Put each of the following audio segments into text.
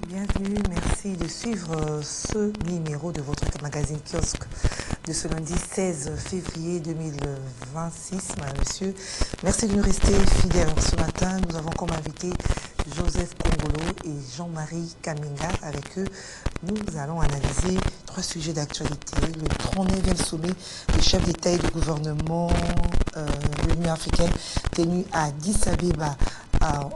Bienvenue, merci de suivre ce numéro de votre magazine kiosque de ce lundi 16 février 2026, madame, monsieur. Merci de nous rester fidèles. Ce matin, nous avons comme invité Joseph Kongolo et Jean-Marie Kaminga. Avec eux, nous allons analyser 3 sujets d'actualité. Le 39e sommet des chefs d'État et de gouvernement de l'Union africaine tenu à Addis Abeba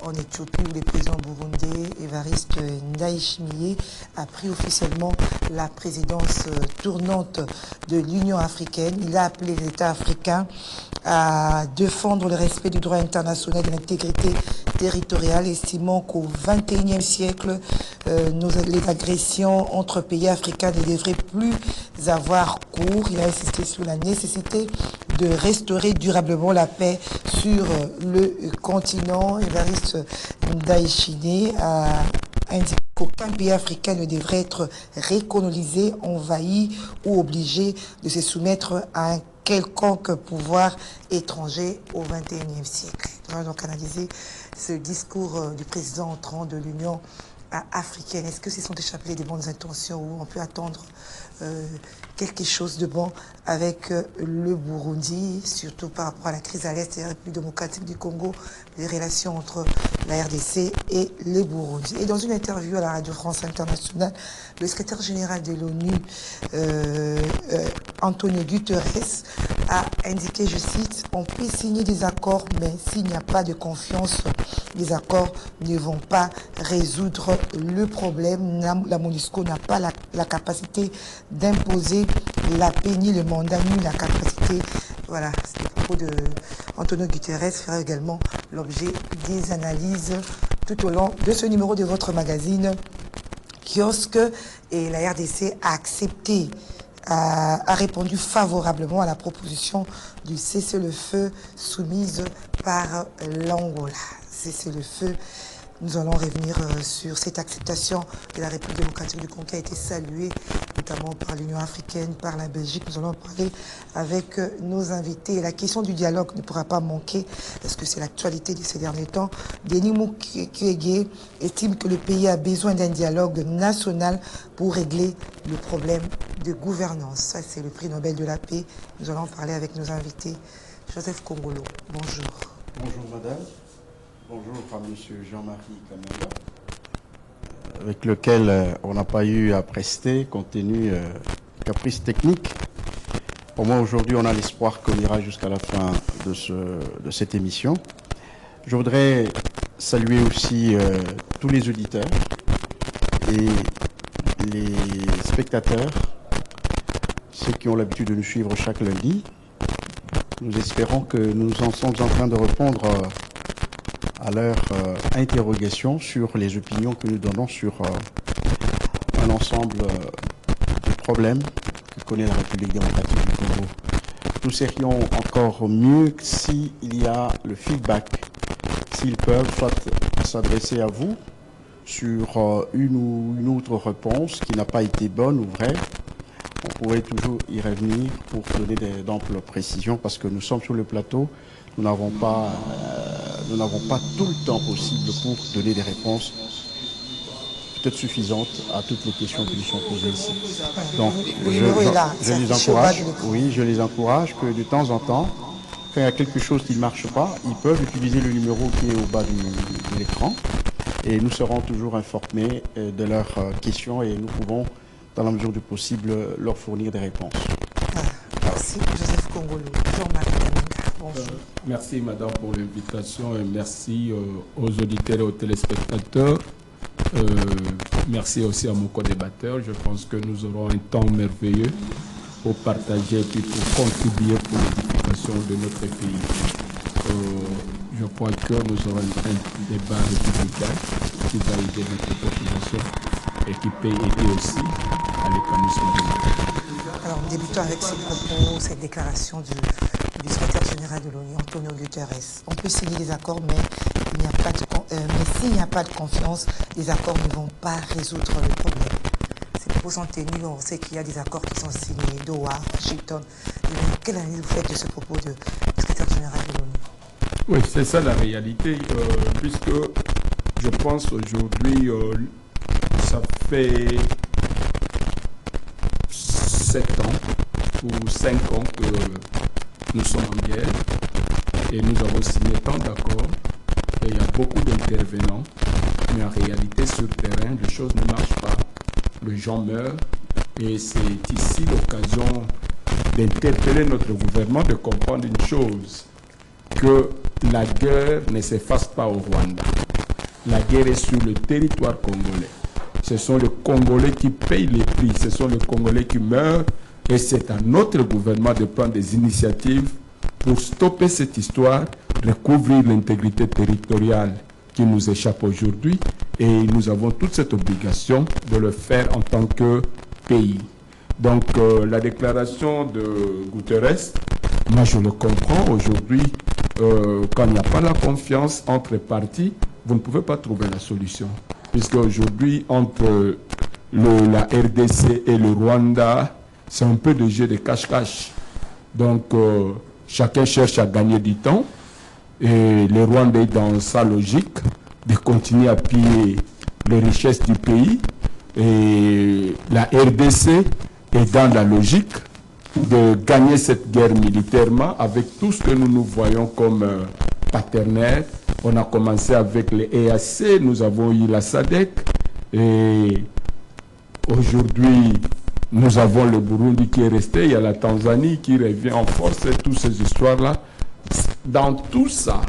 en Éthiopie, où le président burundais Évariste Ndayishimiye a pris officiellement la présidence tournante de l'Union africaine. Il a appelé les États africains à défendre le respect du droit international et de l'intégrité territoriale, estimant qu'au XXIe siècle, les agressions entre pays africains ne devraient plus avoir cours. Il a insisté sur la nécessité de restaurer durablement la paix sur le continent. Évariste Ndayishimiye a indiqué qu'aucun pays africain ne devrait être récolonisé, envahi ou obligé de se soumettre à un quelconque pouvoir étranger au XXIe siècle. On va donc analyser ce discours du président entrant de l'Union africaine. Est-ce que ce sont échappés des bonnes intentions ou on peut attendre quelque chose de bon avec le Burundi, surtout par rapport à la crise à l'Est et la République démocratique du Congo, les relations entre la RDC et le Burundi. Et dans une interview à la Radio France Internationale, le secrétaire général de l'ONU, Antonio Guterres, a indiqué, je cite, « On peut signer des accords, mais s'il n'y a pas de confiance, les accords ne vont pas résoudre le problème. La MONUSCO n'a pas la capacité d'imposer la paix, ni le mandat, ni la capacité. » Voilà, le propos de Antonio Guterres fera également l'objet des analyses tout au long de ce numéro de votre magazine kiosque. Et la RDC a accepté, a répondu favorablement à la proposition du cessez-le-feu soumise par l'Angola. Cessez-le-feu. Nous allons revenir sur cette acceptation de la République démocratique du Congo qui a été saluée notamment par l'Union africaine, par la Belgique. Nous allons en parler avec nos invités. Et la question du dialogue ne pourra pas manquer parce que c'est l'actualité de ces derniers temps. Denis Mukwege estime que le pays a besoin d'un dialogue national pour régler le problème de gouvernance. Ça, c'est le prix Nobel de la paix. Nous allons en parler avec nos invités. Joseph Kongolo, bonjour. Bonjour madame. Bonjour à monsieur Jean-Marie Kaminga, avec lequel on n'a pas eu à prester compte tenu caprice technique. Pour moi, aujourd'hui, on a l'espoir qu'on ira jusqu'à la fin de cette émission. Je voudrais saluer aussi tous les auditeurs et les spectateurs, ceux qui ont l'habitude de nous suivre chaque lundi. Nous espérons que nous en sommes en train de répondre à leur interrogation sur les opinions que nous donnons sur un ensemble de problèmes que connaît la République démocratique du Congo. Nous serions encore mieux s'il y a le feedback, s'ils peuvent soit s'adresser à vous sur une ou une autre réponse qui n'a pas été bonne ou vraie. On pourrait toujours y revenir pour donner d'amples précisions parce que nous sommes sur le plateau. Nous n'avons pas tout le temps possible pour donner des réponses peut-être suffisantes à toutes les questions qui nous sont posées ici. Donc, je les encourage que de temps en temps, quand il y a quelque chose qui ne marche pas, ils peuvent utiliser le numéro qui est au bas de l'écran et nous serons toujours informés de leurs questions et nous pouvons, dans la mesure du possible, leur fournir des réponses. Merci, Joseph Kongolo. Jean-Marie Kaminga, bonjour. Merci, madame, pour l'invitation et merci aux auditeurs et aux téléspectateurs. Merci aussi à mon co-débatteur. Je pense que nous aurons un temps merveilleux pour partager et puis pour contribuer pour l'édification de notre pays. Je crois que nous aurons un débat républicain qui va aider notre population et qui peut aider aussi à l'épanouissement de notre pays. Alors, débutons avec ces propos, cette déclaration du secrétaire général de l'ONU, Antonio Guterres. On peut signer des accords, mais s'il n'y a pas de confiance, les accords ne vont pas résoudre le problème. Ces propos sont tenus, on sait qu'il y a des accords qui sont signés, Doha, Washington. Quelle analyse vous faites de ce propos du secrétaire général de l'ONU? Oui, c'est ça la réalité, puisque je pense aujourd'hui fait 7 ans ou 5 ans que nous sommes en guerre et nous avons signé tant d'accords et il y a beaucoup d'intervenants, mais en réalité sur le terrain, les choses ne marchent pas. Les gens meurent et c'est ici l'occasion d'interpeller notre gouvernement, de comprendre une chose, que la guerre ne s'efface pas au Rwanda. La guerre est sur le territoire congolais. Ce sont les Congolais qui payent les prix, ce sont les Congolais qui meurent et c'est à notre gouvernement de prendre des initiatives pour stopper cette histoire, recouvrir l'intégrité territoriale qui nous échappe aujourd'hui et nous avons toute cette obligation de le faire en tant que pays. Donc la déclaration de Guterres, moi je le comprends aujourd'hui, quand il n'y a pas la confiance entre les partis, vous ne pouvez pas trouver la solution. Puisque aujourd'hui, entre la RDC et le Rwanda, c'est un peu de jeu de cache-cache. Donc chacun cherche à gagner du temps et le Rwanda est dans sa logique de continuer à piller les richesses du pays et la RDC est dans la logique de gagner cette guerre militairement avec tout ce que nous voyons comme partenaires. On a commencé avec les EAC, nous avons eu la SADC et aujourd'hui nous avons le Burundi qui est resté, il y a la Tanzanie qui revient en force et toutes ces histoires-là. Dans tout ça,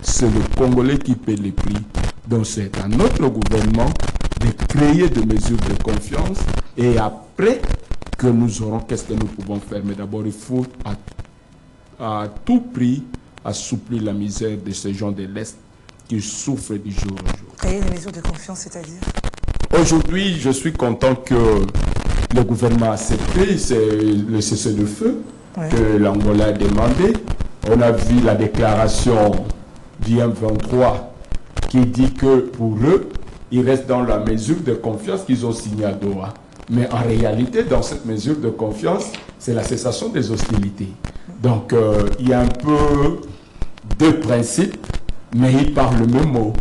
c'est le Congolais qui paie les prix. Donc c'est à notre gouvernement de créer des mesures de confiance et après que nous aurons, qu'est-ce que nous pouvons faire? Mais d'abord, il faut à tout prix assouplir la misère de ces gens de l'Est qui souffrent du jour au jour. Créer des mesures de confiance, c'est-à-dire? Aujourd'hui, je suis content que le gouvernement a accepté le cessez-le-feu que l'Angola a demandé. On a vu la déclaration du M23 qui dit que pour eux, ils restent dans la mesure de confiance qu'ils ont signée à Doha. Mais en réalité, dans cette mesure de confiance, c'est la cessation des hostilités. Donc, il y a un peu deux principes, mais ils parlent le même mot.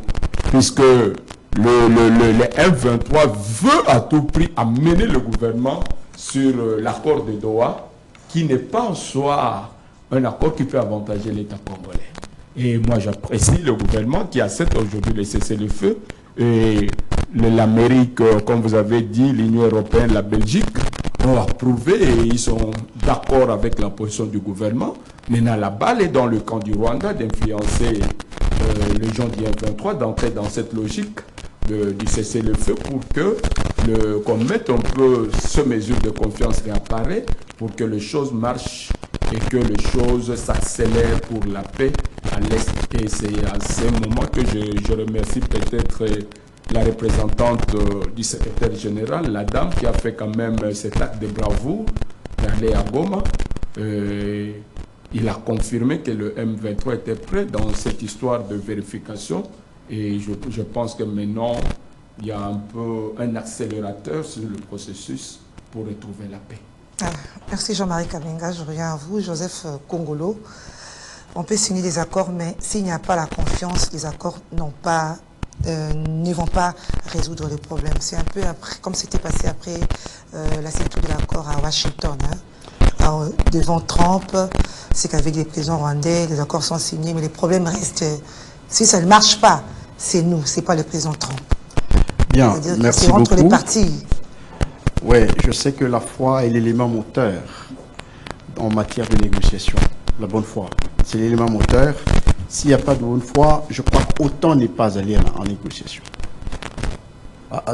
Puisque le M23 veut à tout prix amener le gouvernement sur l'accord de Doha, qui n'est pas en soi un accord qui peut avantager l'État congolais. Et moi, j'apprécie le gouvernement qui accepte aujourd'hui le cessez-le-feu. Et l'Amérique, comme vous avez dit, l'Union européenne, la Belgique, ont approuvé et ils sont d'accord avec la position du gouvernement. Maintenant, la balle est dans le camp du Rwanda d'influencer les gens du M23, d'entrer dans cette logique du cessez-le-feu pour qu'on mette un peu ces mesures de confiance réapparaît pour que les choses marchent et que les choses s'accélèrent pour la paix à l'Est. Et c'est à ce moment que je remercie peut-être la représentante du secrétaire général, la dame qui a fait quand même cet acte de bravoure d'aller à Goma. Il a confirmé que le M23 était prêt dans cette histoire de vérification. Et je pense que maintenant, il y a un peu un accélérateur sur le processus pour retrouver la paix. Merci Jean-Marie Kabenga. Je reviens à vous, Joseph Kongolo. On peut signer des accords, mais s'il n'y a pas la confiance, les accords ne vont pas résoudre les problèmes. C'est un peu après, comme c'était passé après la signature de l'accord à Washington. Devant Trump, c'est qu'avec les présidents rwandais, les accords sont signés, mais les problèmes restent. Si ça ne marche pas, c'est nous, c'est pas le président Trump. Bien, merci beaucoup. Entre les partis. Oui, je sais que la foi est l'élément moteur en matière de négociation. La bonne foi, c'est l'élément moteur. S'il n'y a pas de bonne foi, je crois qu'autant n'est pas aller en négociation.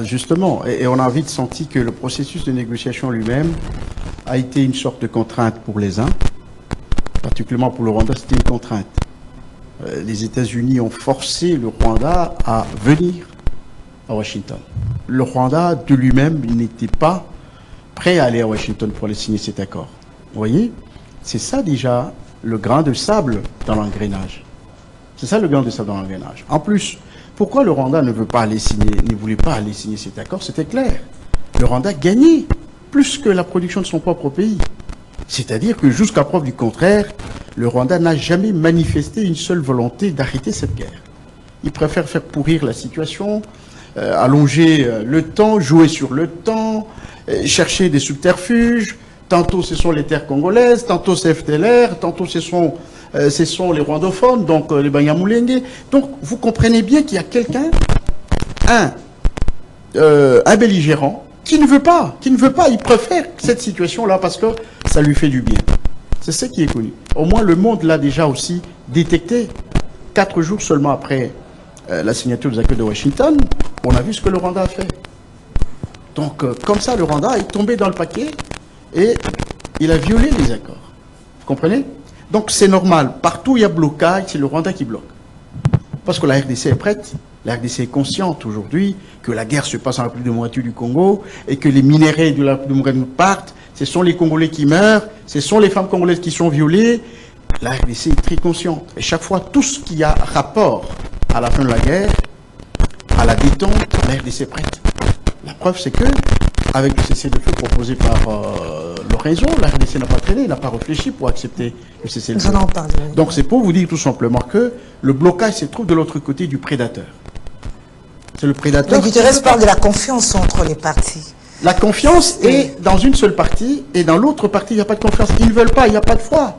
Justement, et on a vite senti que le processus de négociation lui-même a été une sorte de contrainte pour les uns, particulièrement pour le Rwanda, c'était une contrainte. Les États-Unis ont forcé le Rwanda à venir à Washington. Le Rwanda, de lui-même, il n'était pas prêt à aller à Washington pour aller signer cet accord. Vous voyez, c'est ça déjà le grain de sable dans l'engrenage. C'est ça le grain de sable dans l'engrenage. En plus, pourquoi le Rwanda ne voulait pas aller signer cet accord? C'était clair. Le Rwanda gagnait plus que la production de son propre pays. C'est-à-dire que jusqu'à preuve du contraire, le Rwanda n'a jamais manifesté une seule volonté d'arrêter cette guerre. Il préfère faire pourrir la situation, allonger le temps, jouer sur le temps, chercher des subterfuges. Tantôt ce sont les terres congolaises, tantôt c'est FDLR, tantôt ce sont les rwandophones, donc les Banyamulenge. Donc vous comprenez bien qu'il y a quelqu'un, un belligérant, qui ne veut pas, il préfère cette situation-là parce que ça lui fait du bien. C'est ce qui est connu. Au moins le monde l'a déjà aussi détecté. 4 jours seulement après la signature des accords de Washington, on a vu ce que le Rwanda a fait. Donc comme ça, le Rwanda est tombé dans le paquet et il a violé les accords. Vous comprenez? Donc c'est normal. Partout où il y a blocage, c'est le Rwanda qui bloque. Parce que la RDC est prête. La RDC est consciente aujourd'hui que la guerre se passe en plus de moitié du Congo et que les minéraux de la République partent. Ce sont les Congolais qui meurent, ce sont les femmes congolaises qui sont violées. La RDC est très consciente. Et chaque fois, tout ce qui a rapport à la fin de la guerre, à la détente, la RDC est prête. La preuve, c'est que, avec le cessez-le-feu proposé par Lorenzo, la RDC n'a pas traîné, n'a pas réfléchi pour accepter le cessez-le-feu. Donc c'est pour vous dire tout simplement que le blocage se trouve de l'autre côté du prédateur. C'est le prédateur. Mais Guterres parle de la confiance entre les partis. La confiance est dans une seule partie et dans l'autre partie, il n'y a pas de confiance. Ils ne veulent pas, il n'y a pas de foi.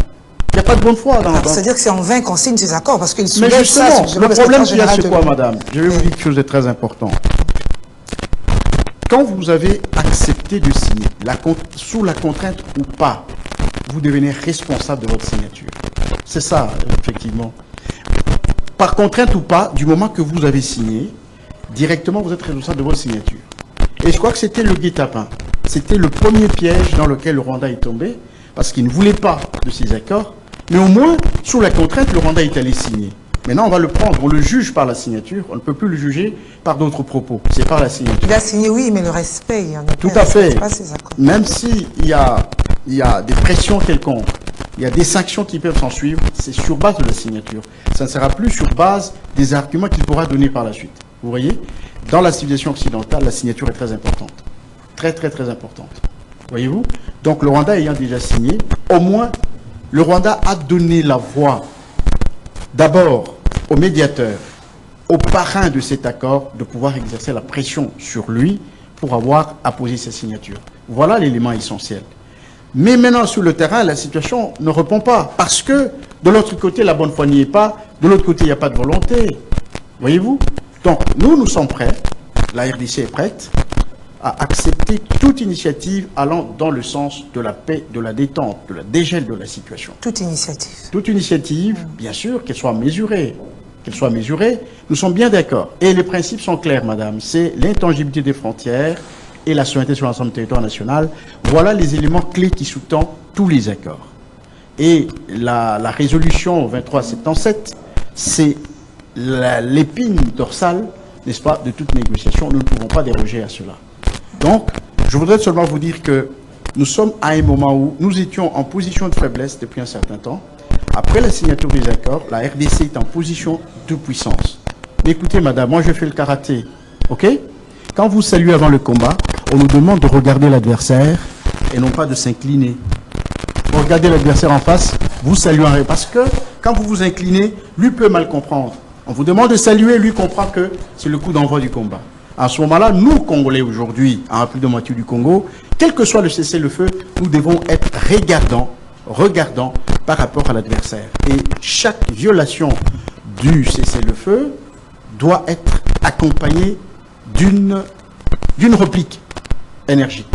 Il n'y a pas de bonne foi. C'est-à-dire que c'est en vain qu'on signe ces accords parce qu'ils soulèvent ça. Mais justement, le problème qu'il y a, c'est quoi, madame? Je vais vous dire quelque chose de très important. Quand vous avez accepté de signer, sous la contrainte ou pas, vous devenez responsable de votre signature. C'est ça, effectivement. Par contrainte ou pas, du moment que vous avez signé, directement vous êtes responsable de votre signature. Et je crois que c'était le guet-apens. C'était le premier piège dans lequel le Rwanda est tombé, parce qu'il ne voulait pas de ces accords. Mais au moins, sous la contrainte, le Rwanda est allé signer. Maintenant, on va le prendre, on le juge par la signature, on ne peut plus le juger par d'autres propos. C'est par la signature. Il a signé, oui, mais le respect, il y en a tout à fait. Même s'il y a des pressions quelconques, il y a des sanctions qui peuvent s'en suivre, c'est sur base de la signature. Ça ne sera plus sur base des arguments qu'il pourra donner par la suite. Vous voyez? Dans la civilisation occidentale, la signature est très importante. Très, très, très importante. Voyez-vous? Donc, le Rwanda ayant déjà signé, au moins, le Rwanda a donné la voix d'abord aux médiateurs, aux parrains de cet accord, de pouvoir exercer la pression sur lui pour avoir apposé sa signature. Voilà l'élément essentiel. Mais maintenant, sur le terrain, la situation ne répond pas. Parce que, de l'autre côté, la bonne foi n'y est pas. De l'autre côté, il n'y a pas de volonté. Voyez-vous? Donc, nous sommes prêts. La RDC est prête à accepter toute initiative allant dans le sens de la paix, de la détente, de la dégel de la situation. Toute initiative. Toute initiative, bien sûr, qu'elle soit mesurée. Qu'elle soit mesurée, nous sommes bien d'accord. Et les principes sont clairs, madame. C'est l'intangibilité des frontières et la souveraineté sur l'ensemble du territoire national. Voilà les éléments clés qui sous-tendent tous les accords. Et la résolution 2377, c'est l'épine dorsale, n'est-ce pas, de toute négociation. Nous ne pouvons pas déroger à cela. Donc, je voudrais seulement vous dire que nous sommes à un moment où nous étions en position de faiblesse depuis un certain temps. Après la signature des accords, la RDC est en position de puissance. Mais écoutez, madame, moi je fais le karaté, ok? Quand vous saluez avant le combat, on nous demande de regarder l'adversaire et non pas de s'incliner. Vous regardez l'adversaire en face, vous saluez en parce que quand vous vous inclinez, lui peut mal comprendre. On vous demande de saluer, lui comprend que c'est le coup d'envoi du combat. À ce moment-là, nous, Congolais, aujourd'hui, en plus de moitié du Congo, quel que soit le cessez-le-feu, nous devons être regardants par rapport à l'adversaire. Et chaque violation du cessez-le-feu doit être accompagnée d'une réplique énergique.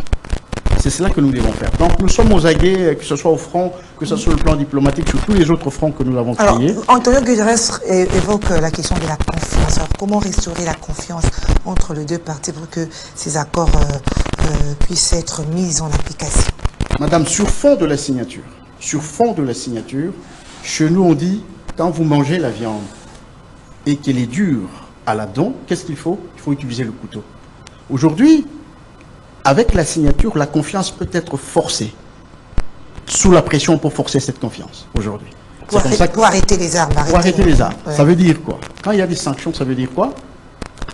C'est cela que nous devons faire. Donc nous sommes aux aguets, que ce soit au front, que ce soit sur le plan diplomatique, sur tous les autres fronts que nous avons créés. Alors, Antonio Guterres évoque la question de la confiance. Alors, comment restaurer la confiance entre les deux parties pour que ces accords puissent être mis en application? Madame, sur fond de la signature, chez nous on dit, quand vous mangez la viande et qu'elle est dure à la dent, qu'est-ce qu'il faut? Il faut utiliser le couteau. Aujourd'hui, avec la signature, la confiance peut être forcée. Sous la pression pour forcer cette confiance, aujourd'hui. Pour arrêter les armes. Pour arrêter les armes. Ouais. Ça veut dire quoi? Quand il y a des sanctions, ça veut dire quoi?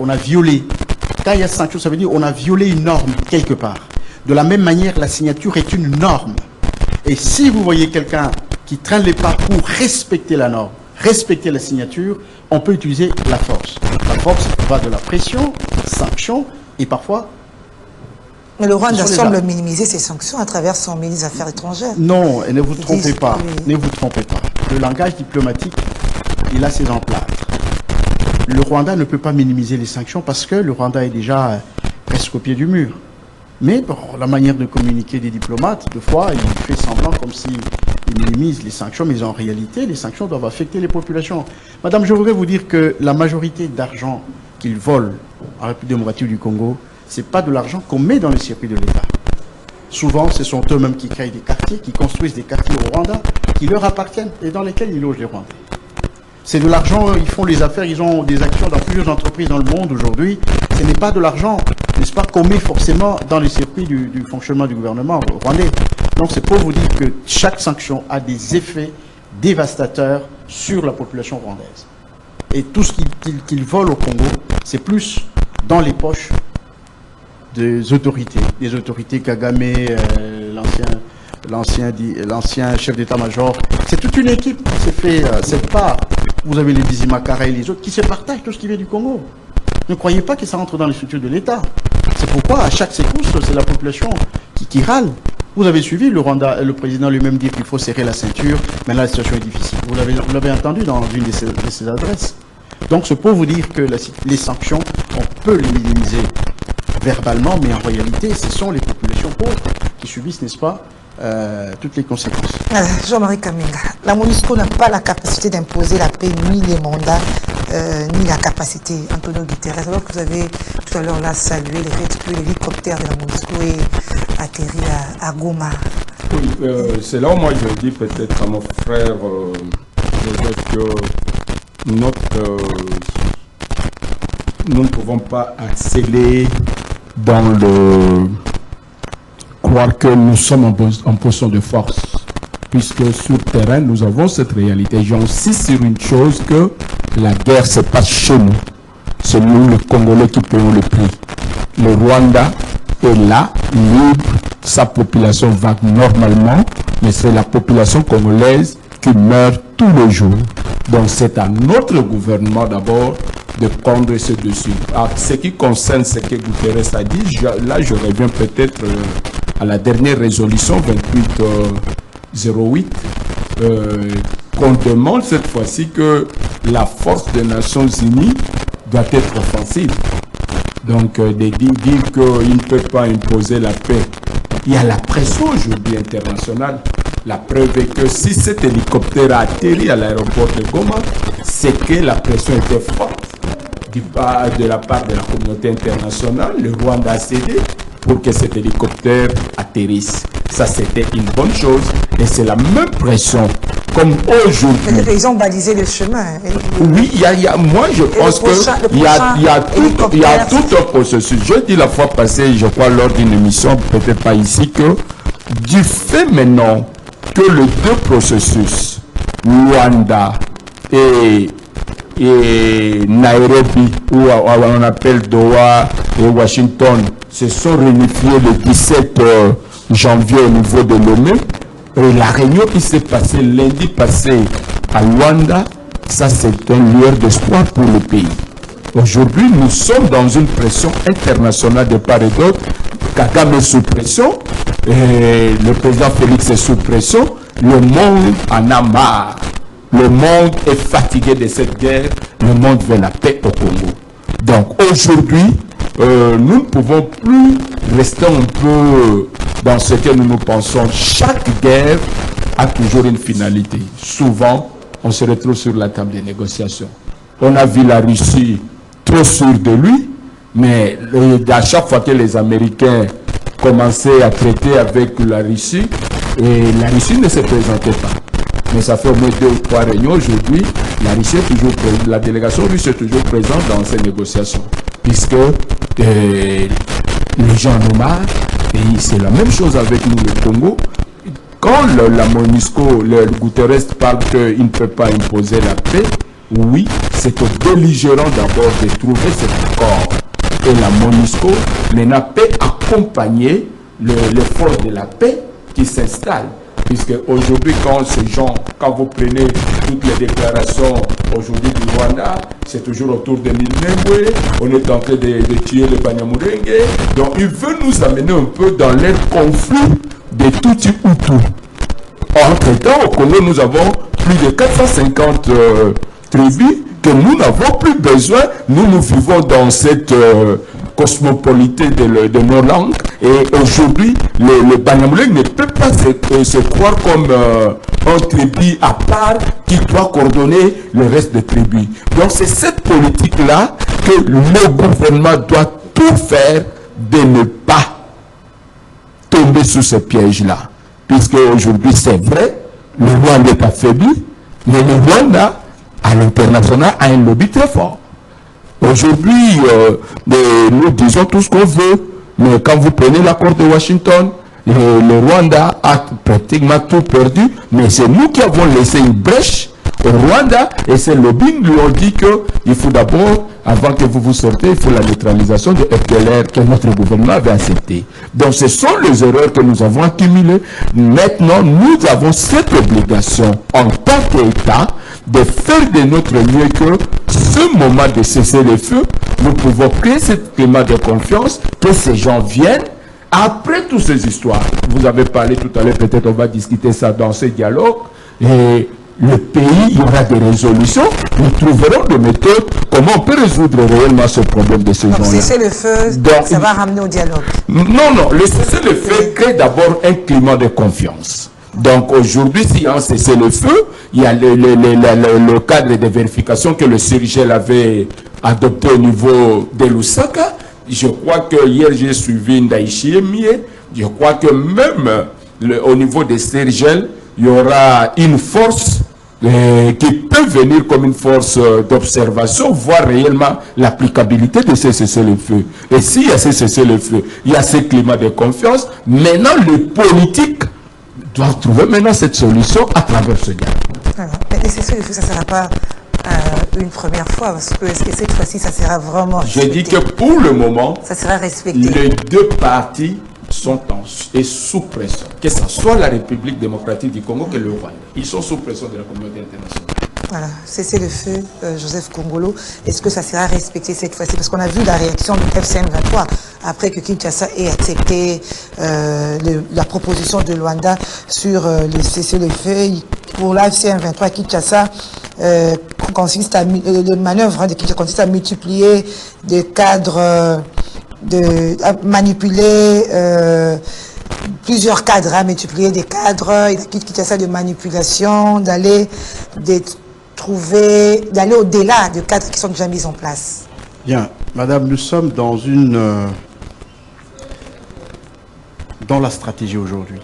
On a violé. Quand il y a des sanctions, ça veut dire on a violé une norme quelque part. De la même manière, la signature est une norme. Et si vous voyez quelqu'un qui traîne les pas pour respecter la norme, respecter la signature, on peut utiliser la force. La force va de la pression, sanctions et parfois... Mais le Rwanda semble minimiser ses sanctions à travers son ministre des Affaires étrangères. Non, et ne vous trompez pas. Ne vous trompez pas. Le langage diplomatique, il a ses emplâtres. Le Rwanda ne peut pas minimiser les sanctions parce que le Rwanda est déjà presque au pied du mur. Mais bon, la manière de communiquer des diplomates, deux fois, il fait semblant comme s'il minimise les sanctions, mais en réalité, les sanctions doivent affecter les populations. Madame, je voudrais vous dire que la majorité d'argent qu'ils volent en République démocratique du Congo, ce n'est pas de l'argent qu'on met dans le circuit de l'État. Souvent, ce sont eux-mêmes qui créent des quartiers, qui construisent des quartiers au Rwanda, qui leur appartiennent et dans lesquels ils logent les Rwandais. C'est de l'argent, ils font les affaires, ils ont des actions dans plusieurs entreprises dans le monde aujourd'hui. Ce n'est pas de l'argent, n'est-ce pas, qu'on met forcément dans les circuits du fonctionnement du gouvernement rwandais. Donc c'est pour vous dire que chaque sanction a des effets dévastateurs sur la population rwandaise. Et tout ce qu'ils volent au Congo, c'est plus dans les poches des autorités Kagame, l'ancien chef d'état-major. C'est toute une équipe qui s'est fait cette part. Vous avez les Bizimakara et les autres qui se partagent tout ce qui vient du Congo. Ne croyez pas que ça rentre dans les structures de l'État. C'est pourquoi à chaque secousse, c'est la population qui râle. Vous avez suivi le Rwanda, le président lui-même dit qu'il faut serrer la ceinture, mais là la situation est difficile. Vous l'avez entendu dans une de ses adresses. Donc c'est pour vous dire que les sanctions, on peut les minimiser verbalement, mais en réalité, ce sont les populations pauvres qui subissent, n'est-ce pas, toutes les conséquences. Jean-Marie Kamenga, la MONUSCO n'a pas la capacité d'imposer la paix, ni les mandats, ni la capacité. Antonio Guterres, alors que vous avez tout à l'heure là salué le fait que l'hélicoptère de la MONUSCO est atterri à Goma. Oui, c'est là où moi je dis peut-être à mon frère que nous ne pouvons pas accélérer dans le croire que nous sommes en position de force, puisque sur le terrain, nous avons cette réalité. J'insiste sur une chose, que la guerre se passe chez nous. C'est nous, les Congolais, qui payons le prix. Le Rwanda est là, libre, sa population va normalement, mais c'est la population congolaise qui meurt tous les jours. Donc c'est à notre gouvernement d'abord de prendre ce dessus. Alors, ce qui concerne ce que Guterres a dit, là je reviens peut-être à la dernière résolution 2808, qu'on demande cette fois-ci que la force des Nations Unies doit être offensive. Donc de dire qu'il ne peut pas imposer la paix. Il y a la pression aujourd'hui internationale. La preuve est que si cet hélicoptère a atterri à l'aéroport de Goma, c'est que la pression était forte de la part de la communauté internationale. Le Rwanda a cédé pour que cet hélicoptère atterrisse. Ça, c'était une bonne chose. Et c'est la même pression comme aujourd'hui. Ils ont balisé le chemin. Oui, moi je pense qu'il y a tout un processus. Je dis la fois passée, je crois lors d'une émission, peut-être pas ici, que du fait maintenant que les deux processus, Rwanda et Nairobi, ou on appelle Doha et Washington, se sont réunifiés le 17 janvier au niveau de Lomé. Et la réunion qui s'est passée lundi passé à Luanda, ça c'est un lueur d'espoir pour le pays. Aujourd'hui, nous sommes dans une pression internationale de part et d'autre. Kagame est sous pression, et le président Félix est sous pression. Le monde en a marre. Le monde est fatigué de cette guerre. Le monde veut la paix au Congo. Donc aujourd'hui, nous ne pouvons plus rester un peu dans ce que nous pensons. Chaque guerre a toujours une finalité. Souvent, on se retrouve sur la table des négociations. On a vu la Russie trop sûre de lui, mais à chaque fois que les Américains commençaient à traiter avec la Russie, et la Russie ne se présentait pas. Mais ça fait au moins 2 ou 3 réunions aujourd'hui. La délégation russe est toujours présente dans ces négociations, puisque les gens en ont marre. Et c'est la même chose avec nous, le Congo. Quand la MONUSCO, le Guterres parle qu'il ne peut pas imposer la paix, oui, c'est aux belligérants d'abord de trouver cet accord. Et la MONUSCO maintenant peut accompagner les forces de la paix qui s'installent. Puisque aujourd'hui, quand vous prenez toutes les déclarations aujourd'hui du Rwanda, c'est toujours autour de Minembwe, on est en train de tuer le Banyamulenge. Donc ils veulent nous amener un peu dans leur conflit de Tutsi-Hutu. Entre-temps, au Congo, nous avons plus de 450 tribus que nous n'avons plus besoin. Nous vivons dans cette cosmopolité de nos langues. Et aujourd'hui, le Banyamulenge ne peut pas se croire comme un tribu à part qui doit coordonner le reste des tribus. Donc c'est cette politique-là que le gouvernement doit tout faire de ne pas tomber sous ce piège-là. Puisque aujourd'hui, c'est vrai, le Rwanda est affaibli, mais le Rwanda, à l'international, a un lobby très fort. Aujourd'hui, nous disons tout ce qu'on veut, mais quand vous prenez l'accord de Washington, le Rwanda a pratiquement tout perdu, mais c'est nous qui avons laissé une brèche au Rwanda, et ces lobbies lui ont dit qu'il faut d'abord, avant que vous sortez, il faut la neutralisation de FDLR que notre gouvernement avait accepté. Donc ce sont les erreurs que nous avons accumulées. Maintenant, nous avons cette obligation en tant qu'État de faire de notre mieux que ce moment de cesser le feu, nous pouvons créer ce climat de confiance, que ces gens viennent. Après toutes ces histoires, vous avez parlé tout à l'heure, peut-être on va discuter ça dans ce dialogue, et le pays, il y aura des résolutions, nous trouverons des méthodes, comment on peut résoudre réellement ce problème de ces gens-là. Donc cesser le feu, ça va ramener au dialogue. Non, le cesser le feu crée d'abord un climat de confiance. Donc aujourd'hui, s'il y a un cessez-le-feu, il y a le cadre de vérification que le CIRGL avait adopté au niveau de Lusaka. Je crois que hier j'ai suivi Ndaïchi Emie. Je crois que même au niveau des CIRGL, il y aura une force qui peut venir comme une force d'observation, voir réellement l'applicabilité de ces cessez-le-feu. Et s'il y a ces cessez-le-feu, il y a ce climat de confiance. Maintenant, les politiques doivent trouver maintenant cette solution à travers ce dialogue. Voilà. Mais cessez-le-feu, ça ne sera pas une première fois, parce que est-ce que cette fois-ci, ça sera vraiment respecté? Je dis que pour le moment, ça sera respecté. Les deux parties sont sous pression, que ce soit la République démocratique du Congo que le Rwanda. Ils sont sous pression de la communauté internationale. Voilà, cessez le feu, Joseph Kongolo. Est-ce que ça sera respecté cette fois-ci? Parce qu'on a vu la réaction du FCM23 après que Kinshasa ait accepté la proposition de Luanda sur le cessez-le-feu. Pour la FCM23, Kinshasa consiste à le manœuvre de Kinshasa consiste à multiplier des cadres, à manipuler plusieurs cadres, à multiplier des cadres. Il a Kinshasa de manipulation, d'aller au-delà de cadres qui sont déjà mis en place. Bien, madame, nous sommes dans la stratégie aujourd'hui.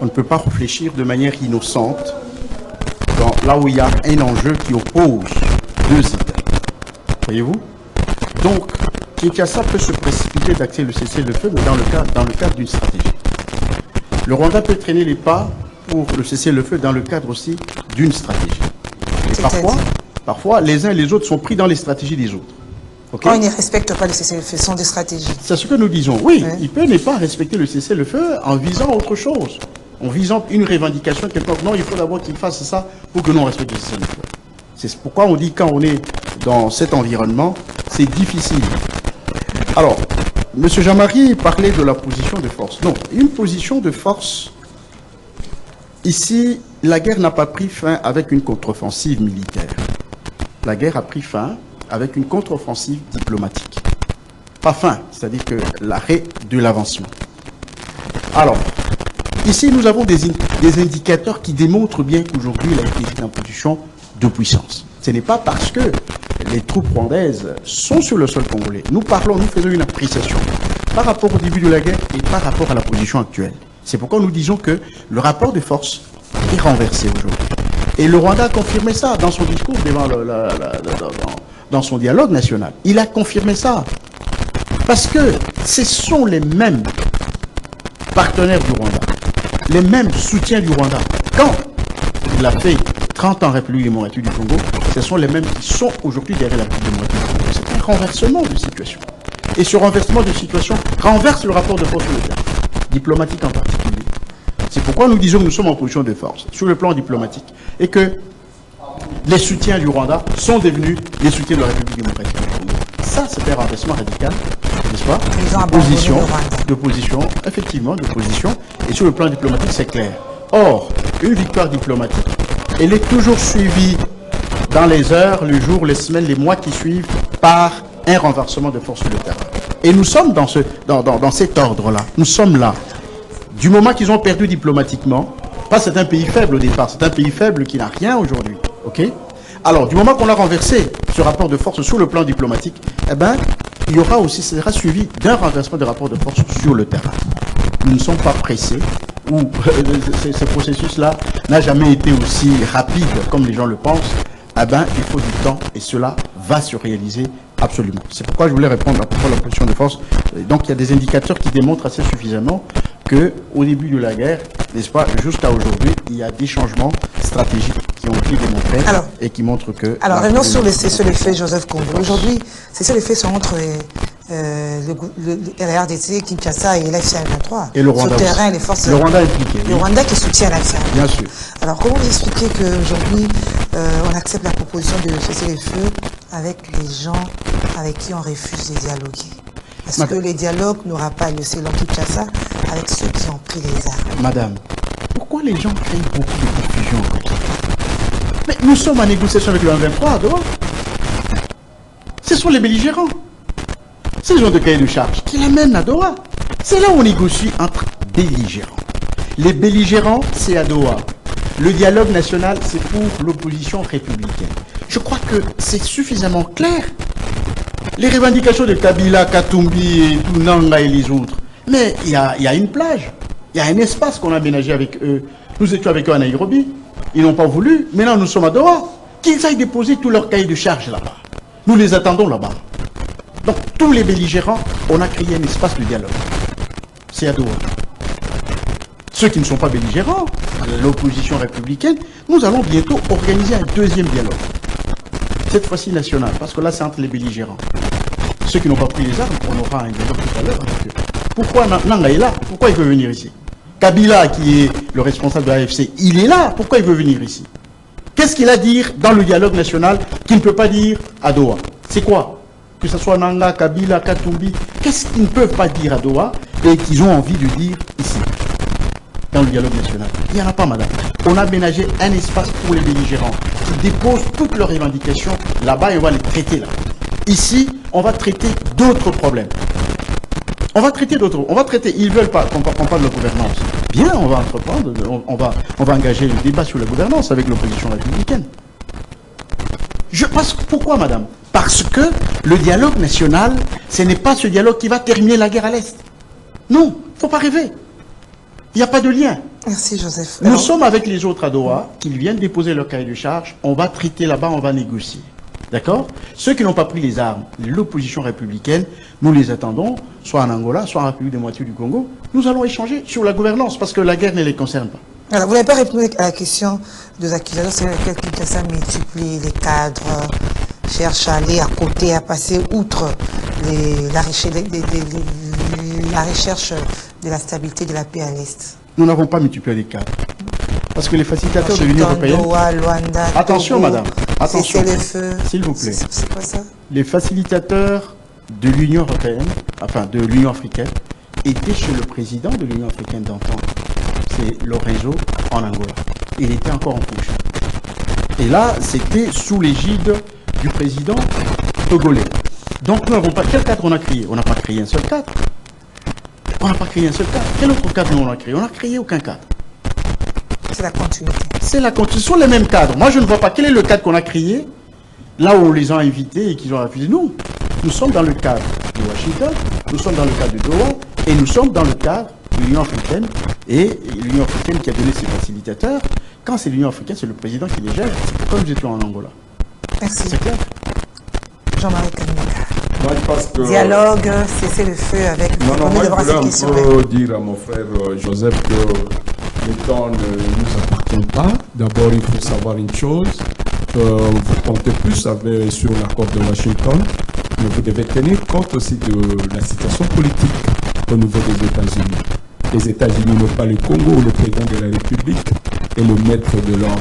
On ne peut pas réfléchir de manière innocente là où il y a un enjeu qui oppose deux idées. Voyez-vous? Donc, Kinshasa peut se précipiter d'acter le cessez-le-feu, mais dans le cadre d'une stratégie. Le Rwanda peut traîner les pas pour le cessez-le-feu dans le cadre aussi d'une stratégie. Et parfois, les uns et les autres sont pris dans les stratégies des autres. Okay? Quand ils ne respectent pas le cessez-le-feu, ce sont des stratégies. C'est ce que nous disons. Oui, il peut ne pas respecter le cessez-le-feu en visant autre chose. En visant une revendication quelconque. Non, il faut d'abord qu'il fasse ça pour que l'on respecte le cessez-le-feu. C'est pourquoi on dit quand on est dans cet environnement, c'est difficile. Alors, M. Jean-Marie parlait de la position de force. Non, une position de force, ici, la guerre n'a pas pris fin avec une contre-offensive militaire. La guerre a pris fin avec une contre-offensive diplomatique. Pas fin, c'est-à-dire que l'arrêt de l'avancement. Alors, ici, nous avons des indicateurs qui démontrent bien qu'aujourd'hui, la RDC est en position de puissance. Ce n'est pas parce que les troupes rwandaises sont sur le sol congolais. Nous faisons une appréciation par rapport au début de la guerre et par rapport à la position actuelle. C'est pourquoi nous disons que le rapport de force est renversé aujourd'hui. Et le Rwanda a confirmé ça dans son discours dans son dialogue national. Il a confirmé ça. Parce que ce sont les mêmes partenaires du Rwanda, les mêmes soutiens du Rwanda. Quand il a fait 30 ans République démocratique du Congo, ce sont les mêmes qui sont aujourd'hui derrière la République démocratique du Congo. C'est un renversement de situation. Et ce renversement de situation renverse le rapport de force militaire, diplomatique en particulier. C'est pourquoi nous disons que nous sommes en position de force sur le plan diplomatique et que les soutiens du Rwanda sont devenus les soutiens de la République démocratique du Congo. Ça, c'est un renversement radical, n'est-ce pas? De position, effectivement, de position. Et sur le plan diplomatique, c'est clair. Or, une victoire diplomatique, elle est toujours suivie dans les heures, les jours, les semaines, les mois qui suivent par un renversement de force sur le terrain. Et nous sommes dans cet ordre-là. Nous sommes là. Du moment qu'ils ont perdu diplomatiquement, c'est un pays faible au départ, c'est un pays faible qui n'a rien aujourd'hui. Ok? Alors, du moment qu'on a renversé ce rapport de force sur le plan diplomatique, eh ben, il y aura aussi, ce sera suivi d'un renversement de rapport de force sur le terrain. Nous ne sommes pas pressés, ou ce processus-là n'a jamais été aussi rapide comme les gens le pensent. Eh ben, il faut du temps et cela va se réaliser absolument. C'est pourquoi je voulais répondre à propos de la position de force. Donc, il y a des indicateurs qui démontrent assez suffisamment qu'au début de la guerre, n'est-ce pas, jusqu'à aujourd'hui, il y a des changements stratégiques qui ont été démontrés et qui montrent que... Alors, revenons sur les faits, Joseph Kombo. Aujourd'hui, les faits sont entre la RDC, Kinshasa et l'FCM23. Et le Rwanda. Sur le terrain, les forces... Le Rwanda est impliqué. Le Rwanda qui soutient l'FCM. Bien sûr. Alors, comment vous expliquez qu'aujourd'hui, on accepte la proposition de cesser les feux avec les gens avec qui on refuse de dialoguer? Est-ce que les dialogues n'aura pas lieu selon Kinshasa avec ceux qui ont pris les armes? Madame, pourquoi les gens créent beaucoup de confusion comme ça? Mais nous sommes en négociation avec le M23 à Doha. Ce sont les belligérants. Ces gens de cahier de charge qui l'amènent à Doha. C'est là où on négocie entre belligérants. Les belligérants, c'est à Doha. Le dialogue national, c'est pour l'opposition républicaine. Je crois que c'est suffisamment clair. Les revendications de Kabila, Katumbi, et Tunanga et les autres. Mais il y a une plage. Il y a un espace qu'on a aménagé avec eux. Nous étions avec eux à Nairobi. Ils n'ont pas voulu. Maintenant, nous sommes à Doha. Qu'ils aillent déposer tous leurs cahiers de charges là-bas. Nous les attendons là-bas. Donc, tous les belligérants, on a créé un espace de dialogue. C'est à Doha. Ceux qui ne sont pas belligérants, l'opposition républicaine, nous allons bientôt organiser un deuxième dialogue. Cette fois-ci national, parce que là, c'est entre les belligérants. Ceux qui n'ont pas pris les armes, on aura un dialogue tout à l'heure avec eux. Pourquoi Nanga est là? Pourquoi il veut venir ici? Kabila, qui est le responsable de l'AFC, il est là. Pourquoi il veut venir ici? Qu'est-ce qu'il a à dire dans le dialogue national qu'il ne peut pas dire à Doha? C'est quoi? Que ce soit Nanga, Kabila, Katumbi, qu'est-ce qu'ils ne peuvent pas dire à Doha et qu'ils ont envie de dire ici, dans le dialogue national? Il n'y en a pas, madame. On a aménagé un espace pour les belligérants qui déposent toutes leurs revendications là-bas et on va les traiter là. Ici, on va traiter d'autres problèmes. On va traiter d'autres. On va traiter. Ils ne veulent pas qu'on parle de gouvernance. Bien, on va entreprendre. On va engager le débat sur la gouvernance avec l'opposition républicaine. Pourquoi, madame? Parce que le dialogue national, ce n'est pas ce dialogue qui va terminer la guerre à l'Est. Non, il ne faut pas rêver. Il n'y a pas de lien. Merci, Joseph. Nous sommes avec les autres à Doha, qui viennent déposer leur cahier de charge. On va traiter là-bas, on va négocier. D'accord? Ceux qui n'ont pas pris les armes, l'opposition républicaine, nous les attendons, soit en Angola, soit en République démocratique du Congo. Nous allons échanger sur la gouvernance, parce que la guerre ne les concerne pas. Alors, vous n'avez pas répondu à la question des accusateurs, c'est laquelle Kinshasa multiplie les cadres, cherche à aller à côté, à passer outre la recherche de la stabilité de la paix à l'Est. Nous n'avons pas multiplié les cadres. Parce que les facilitateurs de l'Union européenne... Luanda, attention, Togo, madame. Attention. S'il vous plaît. C'est quoi ça? Les facilitateurs de l'Union européenne, enfin de l'Union africaine, étaient chez le président de l'Union africaine d'antan. C'est Lorenzo en Angola. Il était encore en couche. Et là, c'était sous l'égide du président togolais. Donc nous n'avons pas... Quel cadre on a créé? On n'a pas créé un seul cadre. On n'a pas créé un seul cadre. Quel autre cadre nous on a créé? On n'a créé aucun cadre. C'est la continuité. C'est la continuité. Ce sont les mêmes cadres. Moi, je ne vois pas quel est le cadre qu'on a créé, là où on les a invités et qu'ils ont refusé. Nous sommes dans le cadre de Washington, nous sommes dans le cadre de Doha, et nous sommes dans le cadre de l'Union africaine, et l'Union africaine qui a donné ses facilitateurs. Quand c'est l'Union africaine, c'est le président qui les gère. C'est pourquoi nous étions en Angola. Merci. C'est clair. Jean-Marie Kamika. Moi, je pense que... Dialogue, cesser le feu avec... Non, moi, je voulais un peu dire à mon frère Joseph que le temps ne nous appartient pas. D'abord, il faut savoir une chose. Vous comptez plus sur l'accord de Washington, mais vous devez tenir compte aussi de la situation politique au niveau des États-Unis. Les États-Unis n'ont pas le Congo, où le président de la République est le maître de l'ordre.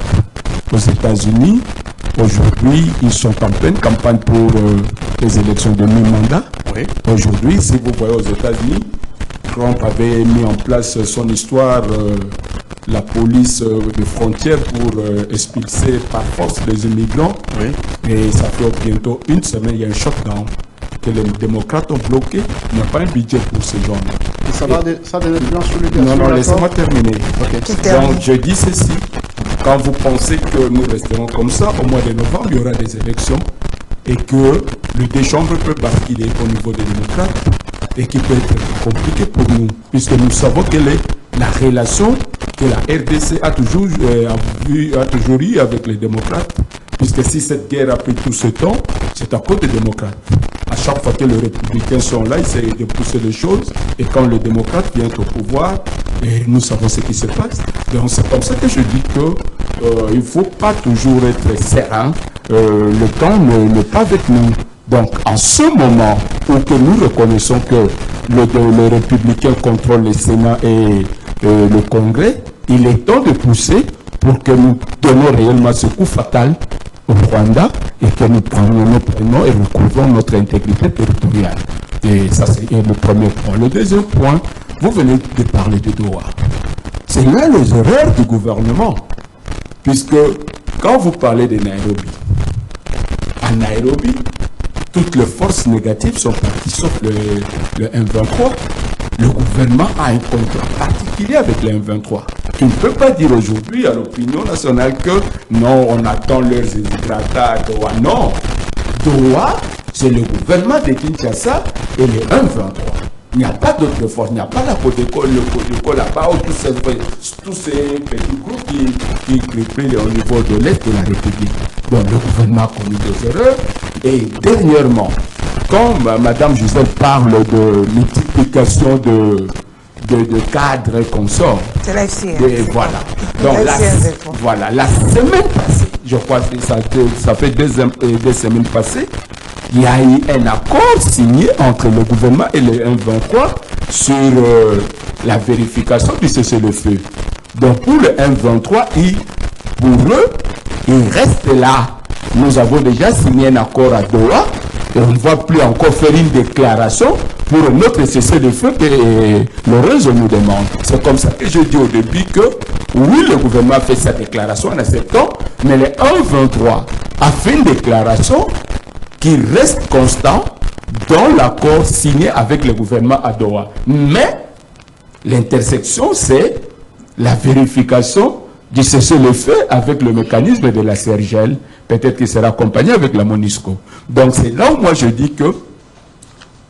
Aux États-Unis, aujourd'hui, ils sont en pleine campagne pour les élections de mi-mandat. Oui. Aujourd'hui, si vous voyez aux États-Unis, Trump avait mis en place son histoire, la police de frontières pour expulser par force les immigrants. Oui. Et ça fait bientôt une semaine, il y a un shutdown que les démocrates ont bloqué. Il n'y a pas un budget pour ces gens-là. Et ça a de l'influence sur le Non, non, laissez-moi terminer. Ok. Donc, je dis ceci. Quand vous pensez que nous resterons comme ça, au mois de novembre, il y aura des élections et que le déchambre peut basculer au niveau des démocrates et qui peut être compliqué pour nous, puisque nous savons quelle est la relation que la RDC a toujours eu avec les démocrates, puisque si cette guerre a pris tout ce temps, c'est à cause des démocrates. À chaque fois que les républicains sont là, ils essayent de pousser les choses, et quand les démocrates viennent au pouvoir, et nous savons ce qui se passe. Donc c'est comme ça que je dis que il ne faut pas toujours être serein. Le temps n'est pas avec nous. Donc en ce moment où que nous reconnaissons que les républicains contrôlent le Sénat et le Congrès, il est temps de pousser pour que nous donnons réellement ce coup fatal au Rwanda et que nous prenions et recouvrons notre intégrité territoriale. Et ça, c'est le premier point. Le deuxième point, vous venez de parler de Doha. C'est là les erreurs du gouvernement. Puisque quand vous parlez de Nairobi, à Nairobi, toutes les forces négatives sont parties, sauf le M23. Le gouvernement a un contrat particulier avec le M23. Tu ne peux pas dire aujourd'hui à l'opinion nationale que non, on attend leurs hydratats à Doha. Non. Doha, c'est le gouvernement de Kinshasa et le M23. Il n'y a pas d'autres forces, il n'y a pas la Codeco, le Codeco là-bas, ou tous ces petits groupes qui crient au niveau de l'Est de la République. Donc le gouvernement a commis des erreurs. Et dernièrement, quand Mme Gisèle parle de multiplication de cadres et consorts, c'est la FCN. Et voilà. Donc la semaine passée, je crois que ça fait deux semaines passées, il y a eu un accord signé entre le gouvernement et le M23 sur la vérification du cessez-le-feu. Donc pour le M23, pour eux, ils restent là. Nous avons déjà signé un accord à Doha et on ne va plus encore faire une déclaration pour notre cessez-le-feu que le réseau nous demande. C'est comme ça que je dis au début que oui, le gouvernement a fait sa déclaration en acceptant, mais le 1-23 a fait une déclaration qui reste constant dans l'accord signé avec le gouvernement à Doha. Mais l'intersection, c'est la vérification du cessez-le-feu avec le mécanisme de la CERGEL, peut-être qu'il sera accompagné avec la MONUSCO. Donc c'est là où moi je dis que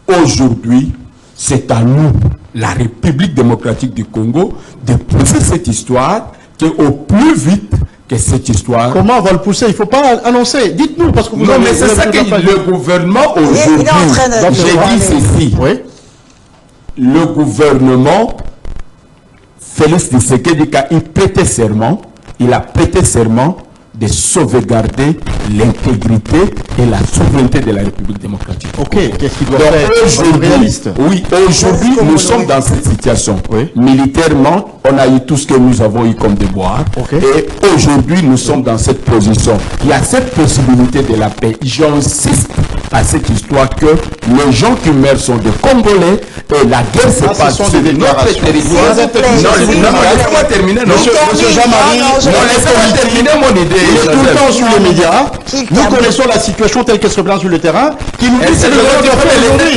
aujourd'hui, c'est à nous, la République démocratique du Congo, de pousser cette histoire au plus vite que cette histoire. Comment on va le pousser? Il ne faut pas annoncer. Dites-nous, parce que vous non, mais c'est ça que le gouvernement aujourd'hui, j'ai dit ceci. Oui. Le gouvernement, Félix Tshisekedi, quand il prêtait serment, il a prêté serment de sauvegarder l'intégrité et la souveraineté de la République démocratique. Ok, qu'est-ce qu'il doit faire? Réaliste. Oui, aujourd'hui, nous sommes dans cette situation. Oui. Militairement, on a eu tout ce que nous avons eu comme devoir. Okay. Et aujourd'hui, nous sommes dans cette position. Il y a cette possibilité de la paix. J'insiste à cette histoire que les gens qui meurent sont des Congolais et la guerre se passe sur notre territoire. Non, laissez-moi terminer. Monsieur Jean-Marie, non, laissez-moi terminer mon idée. Il est tout le temps sur les médias. Nous connaissons la situation telle qu'elle se place sur le terrain. Qui nous dit que c'est le droit de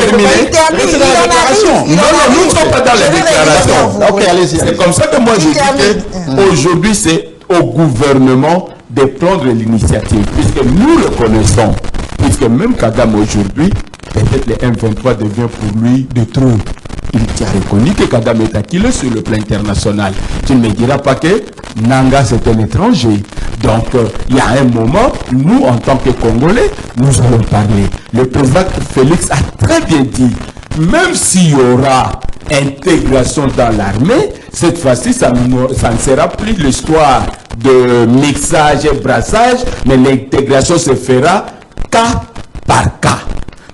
terminer. C'est dans la déclaration. Non, nous ne sommes pas dans la déclaration. Ok, allez-y. C'est comme ça que moi je dis qu'aujourd'hui c'est au gouvernement de prendre l'initiative, puisque nous le connaissons, puisque même Kagame aujourd'hui, peut-être le M23 devient pour lui de trop. Il t'a reconnu que Kagame est acquis sur le plan international. Tu ne me diras pas que Nanga c'est un étranger. Donc il y a un moment, nous en tant que Congolais, nous allons parler. Le président Félix a très bien dit, même s'il y aura intégration dans l'armée, cette fois-ci, ça ne sera plus l'histoire de mixage et brassage, mais l'intégration se fera cas par cas.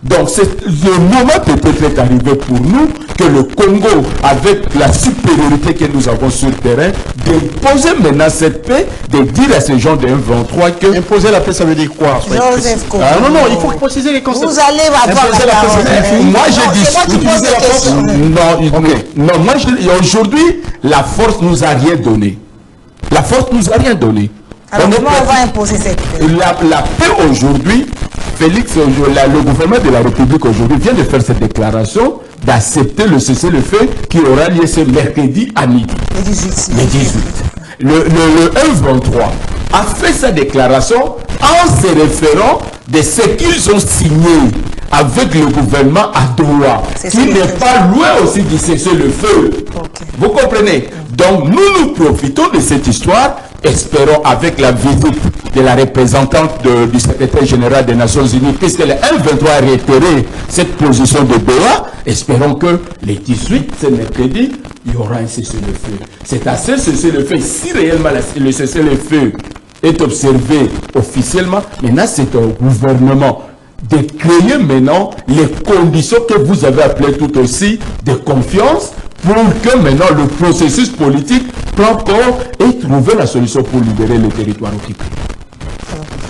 Donc, le moment peut-être est arrivé pour nous que le Congo, avec la supériorité que nous avons sur le terrain, d'imposer maintenant cette paix, de dire à ces gens de M23 que... Imposer la paix, ça veut dire quoi? Joseph Congo. Ah, non, il faut préciser les concepts. Vous allez avoir Imposer la parole. Moi, j'ai dit... C'est moi qui pose utiliser des la force. questions. Non, moi, aujourd'hui, la force nous a rien donné. La force nous a rien donné. Alors comment on va imposer cette paix? La paix aujourd'hui, Félix, le gouvernement de la République aujourd'hui vient de faire cette déclaration d'accepter le cessez-le-feu qui aura lieu ce mercredi à midi. Le 18. Le 18. Le M23 a fait sa déclaration en se référant de ce qu'ils ont signé avec le gouvernement à Doha, qui n'est pas loin aussi du cessez-le-feu. Okay. Vous comprenez? Donc nous profitons de cette histoire, espérons avec la visite de la représentante du secrétaire général des Nations Unies, puisque le M23 a réitéré cette position de Doha, espérons que les 18, ce mercredi, il y aura un cessez-le-feu. C'est à ce cessez-le-feu, si réellement le cessez-le-feu est observé officiellement, maintenant c'est au gouvernement de créer maintenant les conditions que vous avez appelées tout aussi de confiance pour que maintenant le processus politique prenne corps et trouver la solution pour libérer le territoire occupé.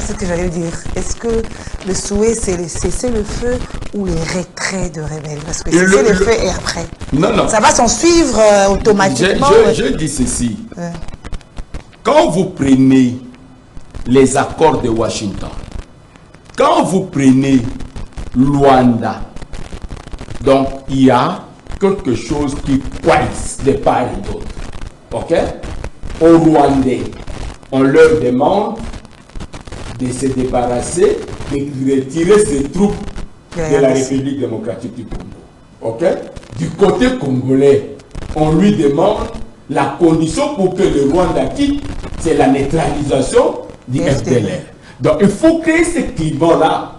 C'est ce que j'allais dire. Est-ce que le souhait c'est le cessez-le-feu ou les retraits de rebelles? Parce que cessez-le-feu est après. Non. Ça va s'en suivre automatiquement. Je dis ceci. Quand vous prenez les accords de Washington, quand vous prenez Luanda, donc il y a quelque chose qui coince de part et d'autre. Ok? Aux Rwandais, on leur demande de se débarrasser, de retirer ses troupes de la République démocratique du Congo. Ok? Du côté congolais, on lui demande la condition pour que le Rwanda quitte, c'est la neutralisation du FDLR. Donc il faut créer ce climat-là.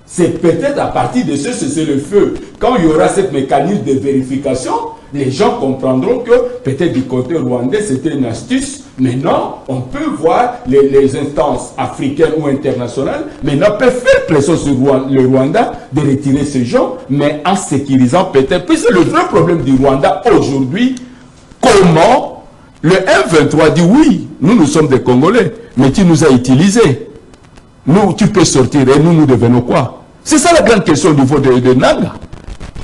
C'est peut-être à partir de ce cessez-le-feu, quand il y aura ce mécanisme de vérification, les gens comprendront que peut-être du côté rwandais c'était une astuce. Maintenant, on peut voir les instances africaines ou internationales, maintenant peuvent faire pression sur le Rwanda de retirer ces gens, mais en sécurisant peut-être. Puisque le vrai problème du Rwanda aujourd'hui, comment le M23 dit oui, nous sommes des Congolais, mais tu nous as utilisés. Nous, tu peux sortir et nous devenons quoi? C'est ça la grande question au niveau de Nanga.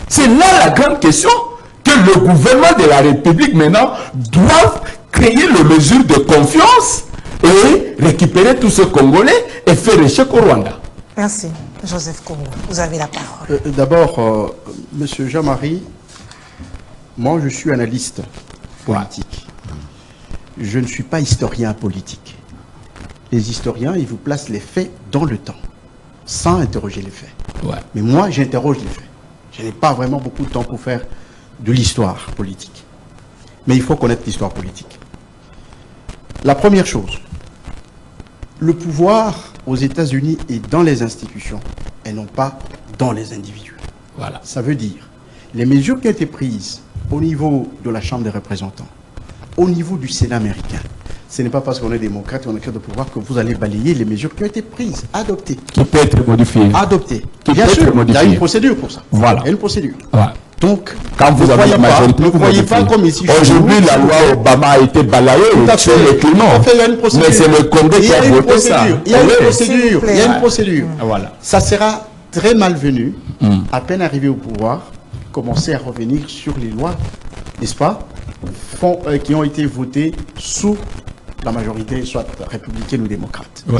C'est là la grande question que le gouvernement de la République maintenant doit créer les mesures de confiance et récupérer tous ces Congolais et faire échec au Rwanda. Merci. Joseph Congo, vous avez la parole. D'abord, Monsieur Jean-Marie, moi je suis analyste politique. Je ne suis pas historien politique. Les historiens, ils vous placent les faits dans le temps, sans interroger les faits. Mais moi, j'interroge les faits. Je n'ai pas vraiment beaucoup de temps pour faire de l'histoire politique. Mais il faut connaître l'histoire politique. La première chose, le pouvoir aux États-Unis est dans les institutions et non pas dans les individus. Voilà. Ça veut dire, les mesures qui ont été prises au niveau de la Chambre des représentants, au niveau du Sénat américain, ce n'est pas parce qu'on est démocrate et on est cœur de pouvoir que vous allez balayer les mesures qui ont été prises, adoptées. Qui peut être modifiées. Adoptées. Qui Bien peut sûr, être modifiées. il y a une procédure pour ça. Voilà. Il y a une procédure. Voilà. Donc, quand vous avez la majorité, ne croyez pas comme ici. Aujourd'hui, la loi Obama a été balayée sur le climat. Mais c'est le Congo qui a voté ça. Il y a une procédure. Il y a une procédure. Voilà. Ça sera très malvenu, à peine arrivé au pouvoir, commencer à revenir sur les lois, n'est-ce pas, qui ont été votées sous la majorité, soit républicaine ou démocrate. Ouais.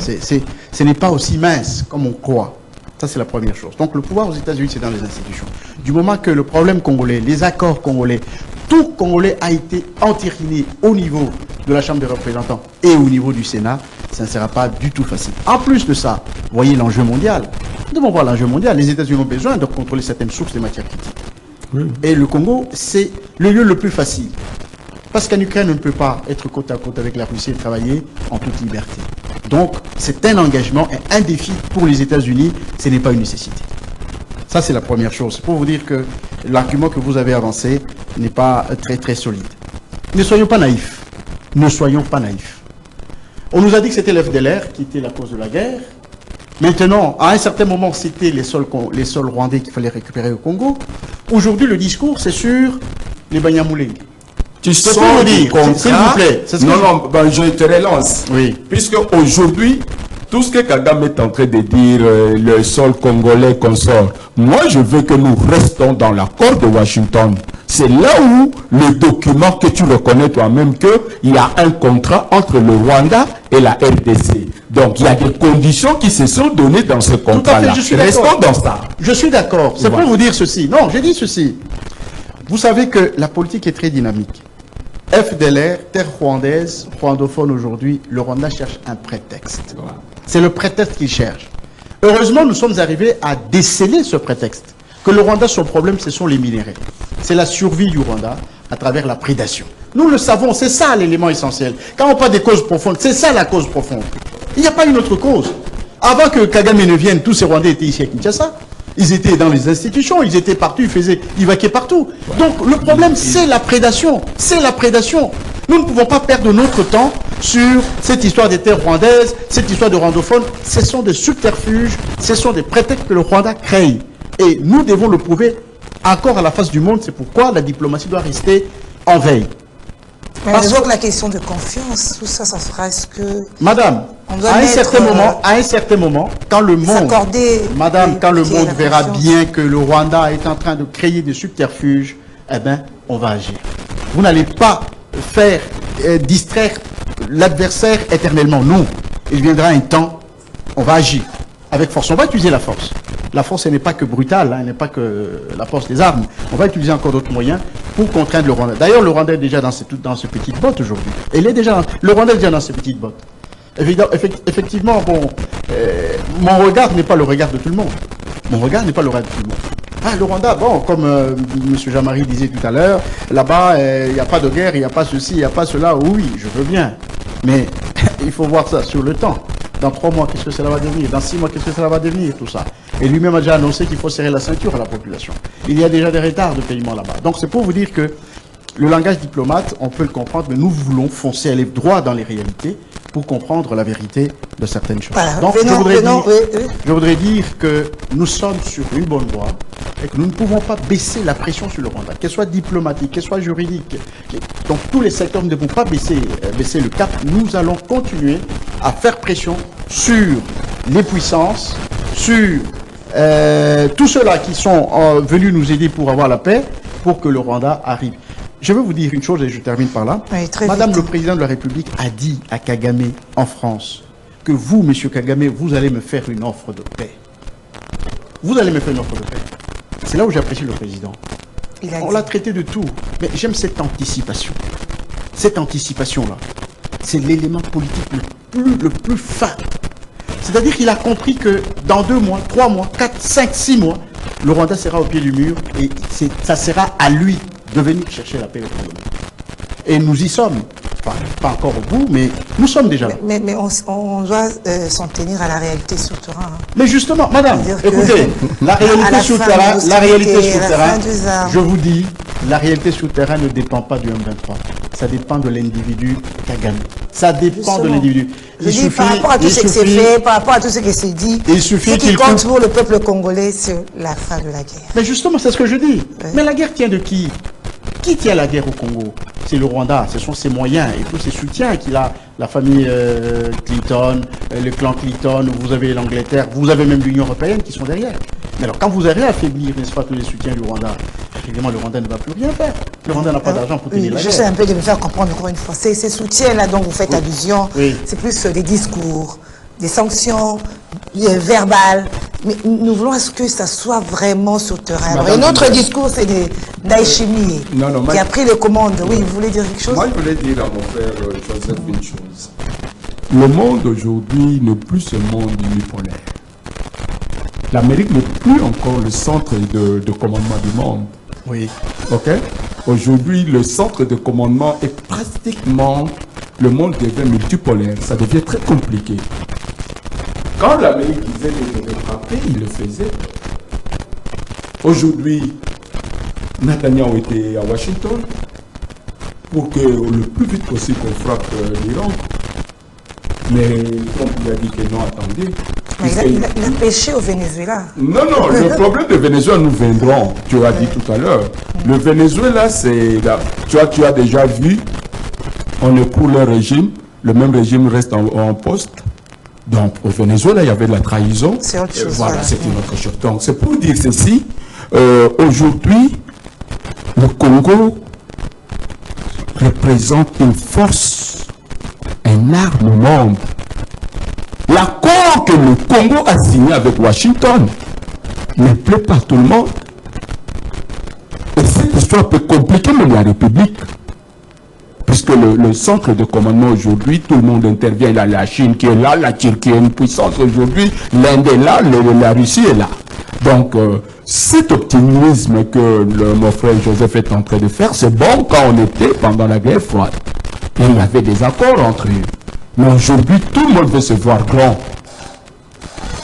Ce n'est pas aussi mince comme on croit. Ça, c'est la première chose. Donc, le pouvoir aux États-Unis, c'est dans les institutions. Du moment que le problème congolais, les accords congolais, tout Congolais a été entériné au niveau de la Chambre des représentants et au niveau du Sénat, ça ne sera pas du tout facile. En plus de ça, voyez l'enjeu mondial. Nous devons voir l'enjeu mondial. Les États-Unis ont besoin de contrôler certaines sources de matières critiques. Oui. Et le Congo, c'est le lieu le plus facile. Parce qu'en Ukraine, on ne peut pas être côte à côte avec la Russie et travailler en toute liberté. Donc, c'est un engagement et un défi pour les États-Unis, ce n'est pas une nécessité. Ça, c'est la première chose. C'est pour vous dire que l'argument que vous avez avancé n'est pas très, très solide. Ne soyons pas naïfs. Ne soyons pas naïfs. On nous a dit que c'était l'FDLR qui était la cause de la guerre. Maintenant, à un certain moment, c'était les sols rwandais qu'il fallait récupérer au Congo. Aujourd'hui, le discours, c'est sur les Banyamulenge. Tu peux sors me du dire, contrat. s'il vous plaît. C'est ce que Non, ben, je te relance. Oui. Puisque aujourd'hui, tout ce que Kagame est en train de dire, le sol congolais consort, moi je veux que nous restons dans l'accord de Washington. C'est là où le document que tu reconnais toi-même qu'il y a un contrat entre le Rwanda et la RDC. Donc il y a des conditions qui se sont données dans ce contrat-là. Restons dans ça. Je suis d'accord. C'est Voilà. pour vous dire ceci. Non, j'ai dit ceci. Vous savez que la politique est très dynamique. FDLR, terre rwandaise, rwandophone aujourd'hui, le Rwanda cherche un prétexte. C'est le prétexte qu'il cherche. Heureusement, nous sommes arrivés à déceler ce prétexte. Que le Rwanda, son problème, ce sont les minéraux. C'est la survie du Rwanda à travers la prédation. Nous le savons, c'est ça l'élément essentiel. Quand on parle des causes profondes, c'est ça la cause profonde. Il n'y a pas une autre cause. Avant que Kagame ne vienne, tous ces Rwandais étaient ici à Kinshasa. Ils étaient dans les institutions, ils étaient partout, ils vaquaient partout. Donc le problème, c'est la prédation. C'est la prédation. Nous ne pouvons pas perdre notre temps sur cette histoire des terres rwandaises, cette histoire de rwandophones. Ce sont des subterfuges, ce sont des prétextes que le Rwanda crée. Et nous devons le prouver encore à la face du monde. C'est pourquoi la diplomatie doit rester en veille. Mais je vois que la question de confiance, tout ça, ça fera est-ce que... Madame, à un certain moment, quand le monde, quand le monde verra bien que le Rwanda est en train de créer des subterfuges, eh bien, on va agir. Vous n'allez pas faire distraire l'adversaire éternellement. Non. Il viendra un temps, on va agir avec force. On va utiliser la force. La force, elle n'est pas que brutale, elle n'est pas que la force des armes. On va utiliser encore d'autres moyens pour contraindre le Rwanda. D'ailleurs, le Rwanda est déjà dans ce petit bottes aujourd'hui. Le Rwanda est déjà dans ces petites bottes. Effectivement, bon, mon regard n'est pas le regard de tout le monde. Mon regard n'est pas le regard de tout le monde. Ah, le Rwanda, bon, comme M. Jean-Marie disait tout à l'heure, là-bas, il n'y a pas de guerre, il n'y a pas ceci, il n'y a pas cela. Oui, je veux bien. Mais il faut voir ça sur le temps. Dans 3 mois, qu'est-ce que cela va devenir? Dans 6 mois, qu'est-ce que cela va devenir? Tout ça. Et lui-même a déjà annoncé qu'il faut serrer la ceinture à la population. Il y a déjà des retards de paiement là-bas. Donc c'est pour vous dire que le langage diplomate, on peut le comprendre, mais nous voulons foncer, aller droit dans les réalités pour comprendre la vérité de certaines choses. Voilà. Donc je voudrais dire que nous sommes sur une bonne voie et que nous ne pouvons pas baisser la pression sur le Rwanda, qu'elle soit diplomatique, qu'elle soit juridique. Dans tous les secteurs, nous ne devons pas baisser le cap. Nous allons continuer à faire pression sur les puissances, sur tous ceux-là qui sont venus nous aider pour avoir la paix, pour que le Rwanda arrive. Je veux vous dire une chose et je termine par là. Oui, Madame le Président de la République a dit à Kagame en France que vous, Monsieur Kagame, vous allez me faire une offre de paix. Vous allez me faire une offre de paix. C'est là où j'apprécie le Président. On l'a traité de tout. Mais j'aime cette anticipation. Cette anticipation-là, c'est l'élément politique le plus fin. C'est-à-dire qu'il a compris que dans 2 mois, 3 mois, 4, 5, 6 mois, le Rwanda sera au pied du mur et ça sera à lui de venir chercher la paix au Congo. Et nous y sommes. Enfin, pas encore au bout, mais nous sommes déjà là. Mais on doit s'en tenir à la réalité sur le terrain. Mais justement, madame, écoutez, la réalité sur le terrain, je vous dis, la réalité sur le terrain ne dépend pas du M23. Ça dépend de l'individu Kagame. Ça dépend de l'individu. Je dis, par rapport à tout ce qui s'est fait, par rapport à tout ce qui s'est dit, ce qui compte pour le peuple congolais, c'est la fin de la guerre. Mais justement, c'est ce que je dis. Ouais. Mais la guerre tient de qui? Qui tient la guerre au Congo? C'est le Rwanda, ce sont ses moyens et tous ses soutiens qu'il a, la famille Clinton, le clan Clinton, vous avez l'Angleterre, vous avez même l'Union européenne qui sont derrière. Mais alors, quand vous allez affaiblir, n'est-ce pas, tous les soutiens du Rwanda, évidemment, le Rwanda ne va plus rien faire. Le Rwanda n'a pas d'argent pour tenir la guerre. J'essaie un peu de me faire comprendre encore une fois. Ces soutiens-là dont vous faites allusion, c'est plus des discours, des sanctions verbales. Mais nous voulons à ce que ça soit vraiment sur le terrain. Alors, et notre discours, c'est d'Aïchimi qui a pris les commandes. Oui, vous voulez dire quelque chose? Moi, je voulais dire à mon frère Joseph une chose. Le monde aujourd'hui n'est plus ce monde unipolaire. L'Amérique n'est plus encore le centre de commandement du monde. Oui. Ok? Aujourd'hui, le centre de commandement est pratiquement... Le monde devient multipolaire. Ça devient très compliqué. Quand l'Amérique disait qu'il devait frapper, il le faisait. Aujourd'hui, Netanyahu était à Washington pour que le plus vite possible on frappe l'Iran. Mais Trump lui a dit que non, attendez, Mais il a pêché au Venezuela. Non, le problème de Venezuela, nous viendrons, tu as dit tout à l'heure. Le Venezuela, c'est... Tu as déjà vu, on écoule le régime, le même régime reste en poste. Donc, au Venezuela, il y avait de la trahison. C'est autre chose. Voilà, c'est une autre chose. Donc, c'est pour dire ceci. Aujourd'hui, le Congo représente une force, un arme. L'accord que le Congo a signé avec Washington ne plaît pas à tout le monde. Et cette histoire peut compliquer même la République. Puisque le centre de commandement aujourd'hui, tout le monde intervient. Il y a la Chine qui est là, la Turquie est une puissance aujourd'hui, l'Inde est là, la Russie est là. Donc, cet optimisme que mon frère Joseph est en train de faire, c'est bon quand on était pendant la guerre froide. Et il y avait des accords entre eux. Mais aujourd'hui, tout le monde veut se voir grand.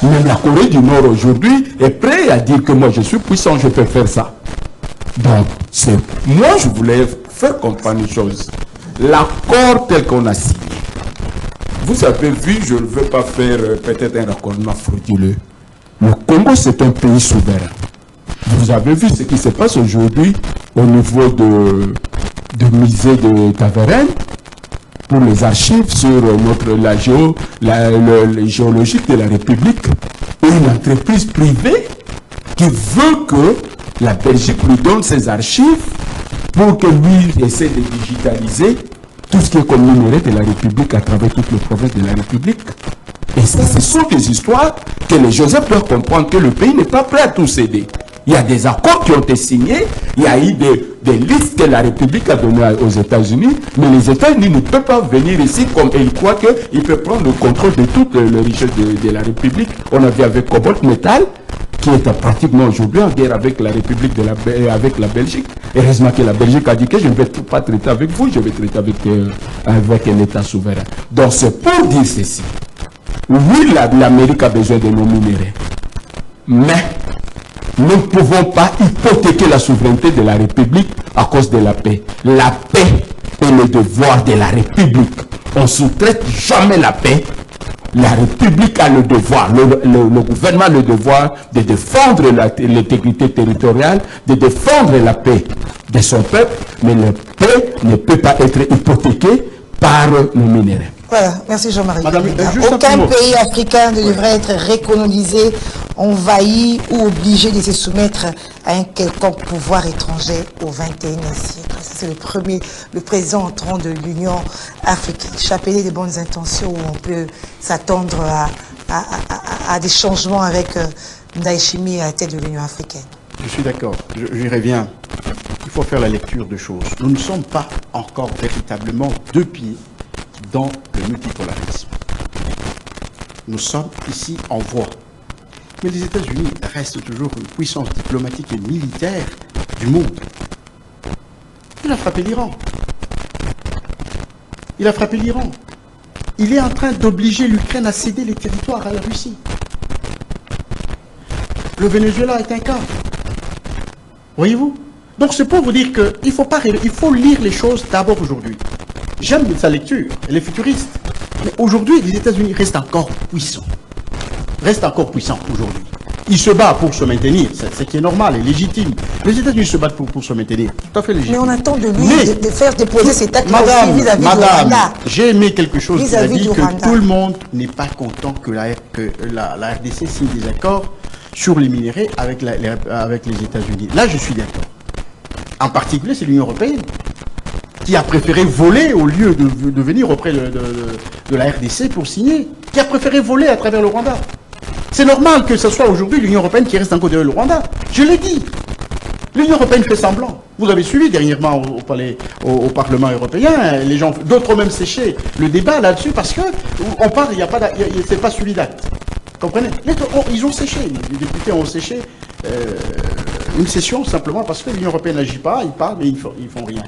Même la Corée du Nord aujourd'hui est prête à dire que moi je suis puissant, je peux faire ça. Donc, moi je voulais faire comprendre une chose. L'accord tel qu'on a signé. Vous avez vu, je ne veux pas faire peut-être un raccordement frauduleux. Le Congo, c'est un pays souverain. Vous avez vu ce qui se passe aujourd'hui au niveau de musée de Taveren pour les archives sur la géologique de la République. Et une entreprise privée qui veut que la Belgique lui donne ses archives pour que lui essaie de digitaliser tout ce qui est comme minerai de la République à travers toutes les provinces de la République. Et ça, ce sont des histoires que les Joseph doivent comprendre que le pays n'est pas prêt à tout céder. Il y a des accords qui ont été signés, il y a eu des listes que la République a données aux États-Unis, mais les États-Unis ne peuvent pas venir ici comme ils croient qu'ils peuvent prendre le contrôle de toutes les richesses de la République. On a vu avec Cobalt Metal, qui est pratiquement aujourd'hui en guerre avec la République avec la Belgique. Heureusement que la Belgique a dit que je ne vais pas traiter avec vous, je vais traiter avec un État souverain. Donc c'est pour dire ceci. Oui, l'Amérique a besoin de nos minéraux. Mais nous ne pouvons pas hypothéquer la souveraineté de la République à cause de la paix. La paix est le devoir de la République. On ne sous-traite jamais la paix. La République a le devoir, le gouvernement a le devoir de défendre l'intégrité territoriale, de défendre la paix de son peuple, mais la paix ne peut pas être hypothéquée par nos minéraux. Voilà, merci Jean-Marie. Aucun pays africain ne devrait être récolonisé, envahi ou obligé de se soumettre à un quelconque pouvoir étranger au XXIe siècle. C'est le président entrant de l'Union africaine. Chapelet des bonnes intentions où on peut s'attendre à des changements avec Ndayishimiye à la tête de l'Union africaine. Je suis d'accord, j'y reviens. Il faut faire la lecture de choses. Nous ne sommes pas encore véritablement deux pieds dans le multipolarisme. Nous sommes ici en voie. Mais les États-Unis restent toujours une puissance diplomatique et militaire du monde. Il a frappé l'Iran. Il a frappé l'Iran. Il est en train d'obliger l'Ukraine à céder les territoires à la Russie. Le Venezuela est un cas. Voyez-vous? Donc c'est pour vous dire qu'il faut lire les choses d'abord aujourd'hui. J'aime sa lecture, elle est futuriste. Mais aujourd'hui, les États-Unis restent encore puissants. Restent encore puissants aujourd'hui. Ils se battent pour se maintenir, ce qui est normal et légitime. Les États-Unis se battent pour se maintenir, tout à fait légitime. Mais on attend de lui de faire déposer ses actes Madame, vis-à-vis du Rwanda. j'ai aimé quelque chose qui a dit que Rwanda. tout le monde n'est pas content que la RDC signe des accords sur les minéraux avec les États-Unis. Là, je suis d'accord. En particulier, c'est l'Union européenne qui a préféré voler au lieu de venir auprès de la RDC pour signer, qui a préféré voler à travers le Rwanda. C'est normal que ce soit aujourd'hui l'Union européenne qui reste encore derrière le Rwanda. Je l'ai dit. L'Union européenne fait semblant. Vous avez suivi dernièrement au Parlement européen, les gens, d'autres ont même séché le débat là-dessus parce que on parle, c'est pas suivi d'acte. Comprenez? Ils ont séché, les députés ont séché une session simplement parce que l'Union européenne n'agit pas, ils parlent mais ils font rien.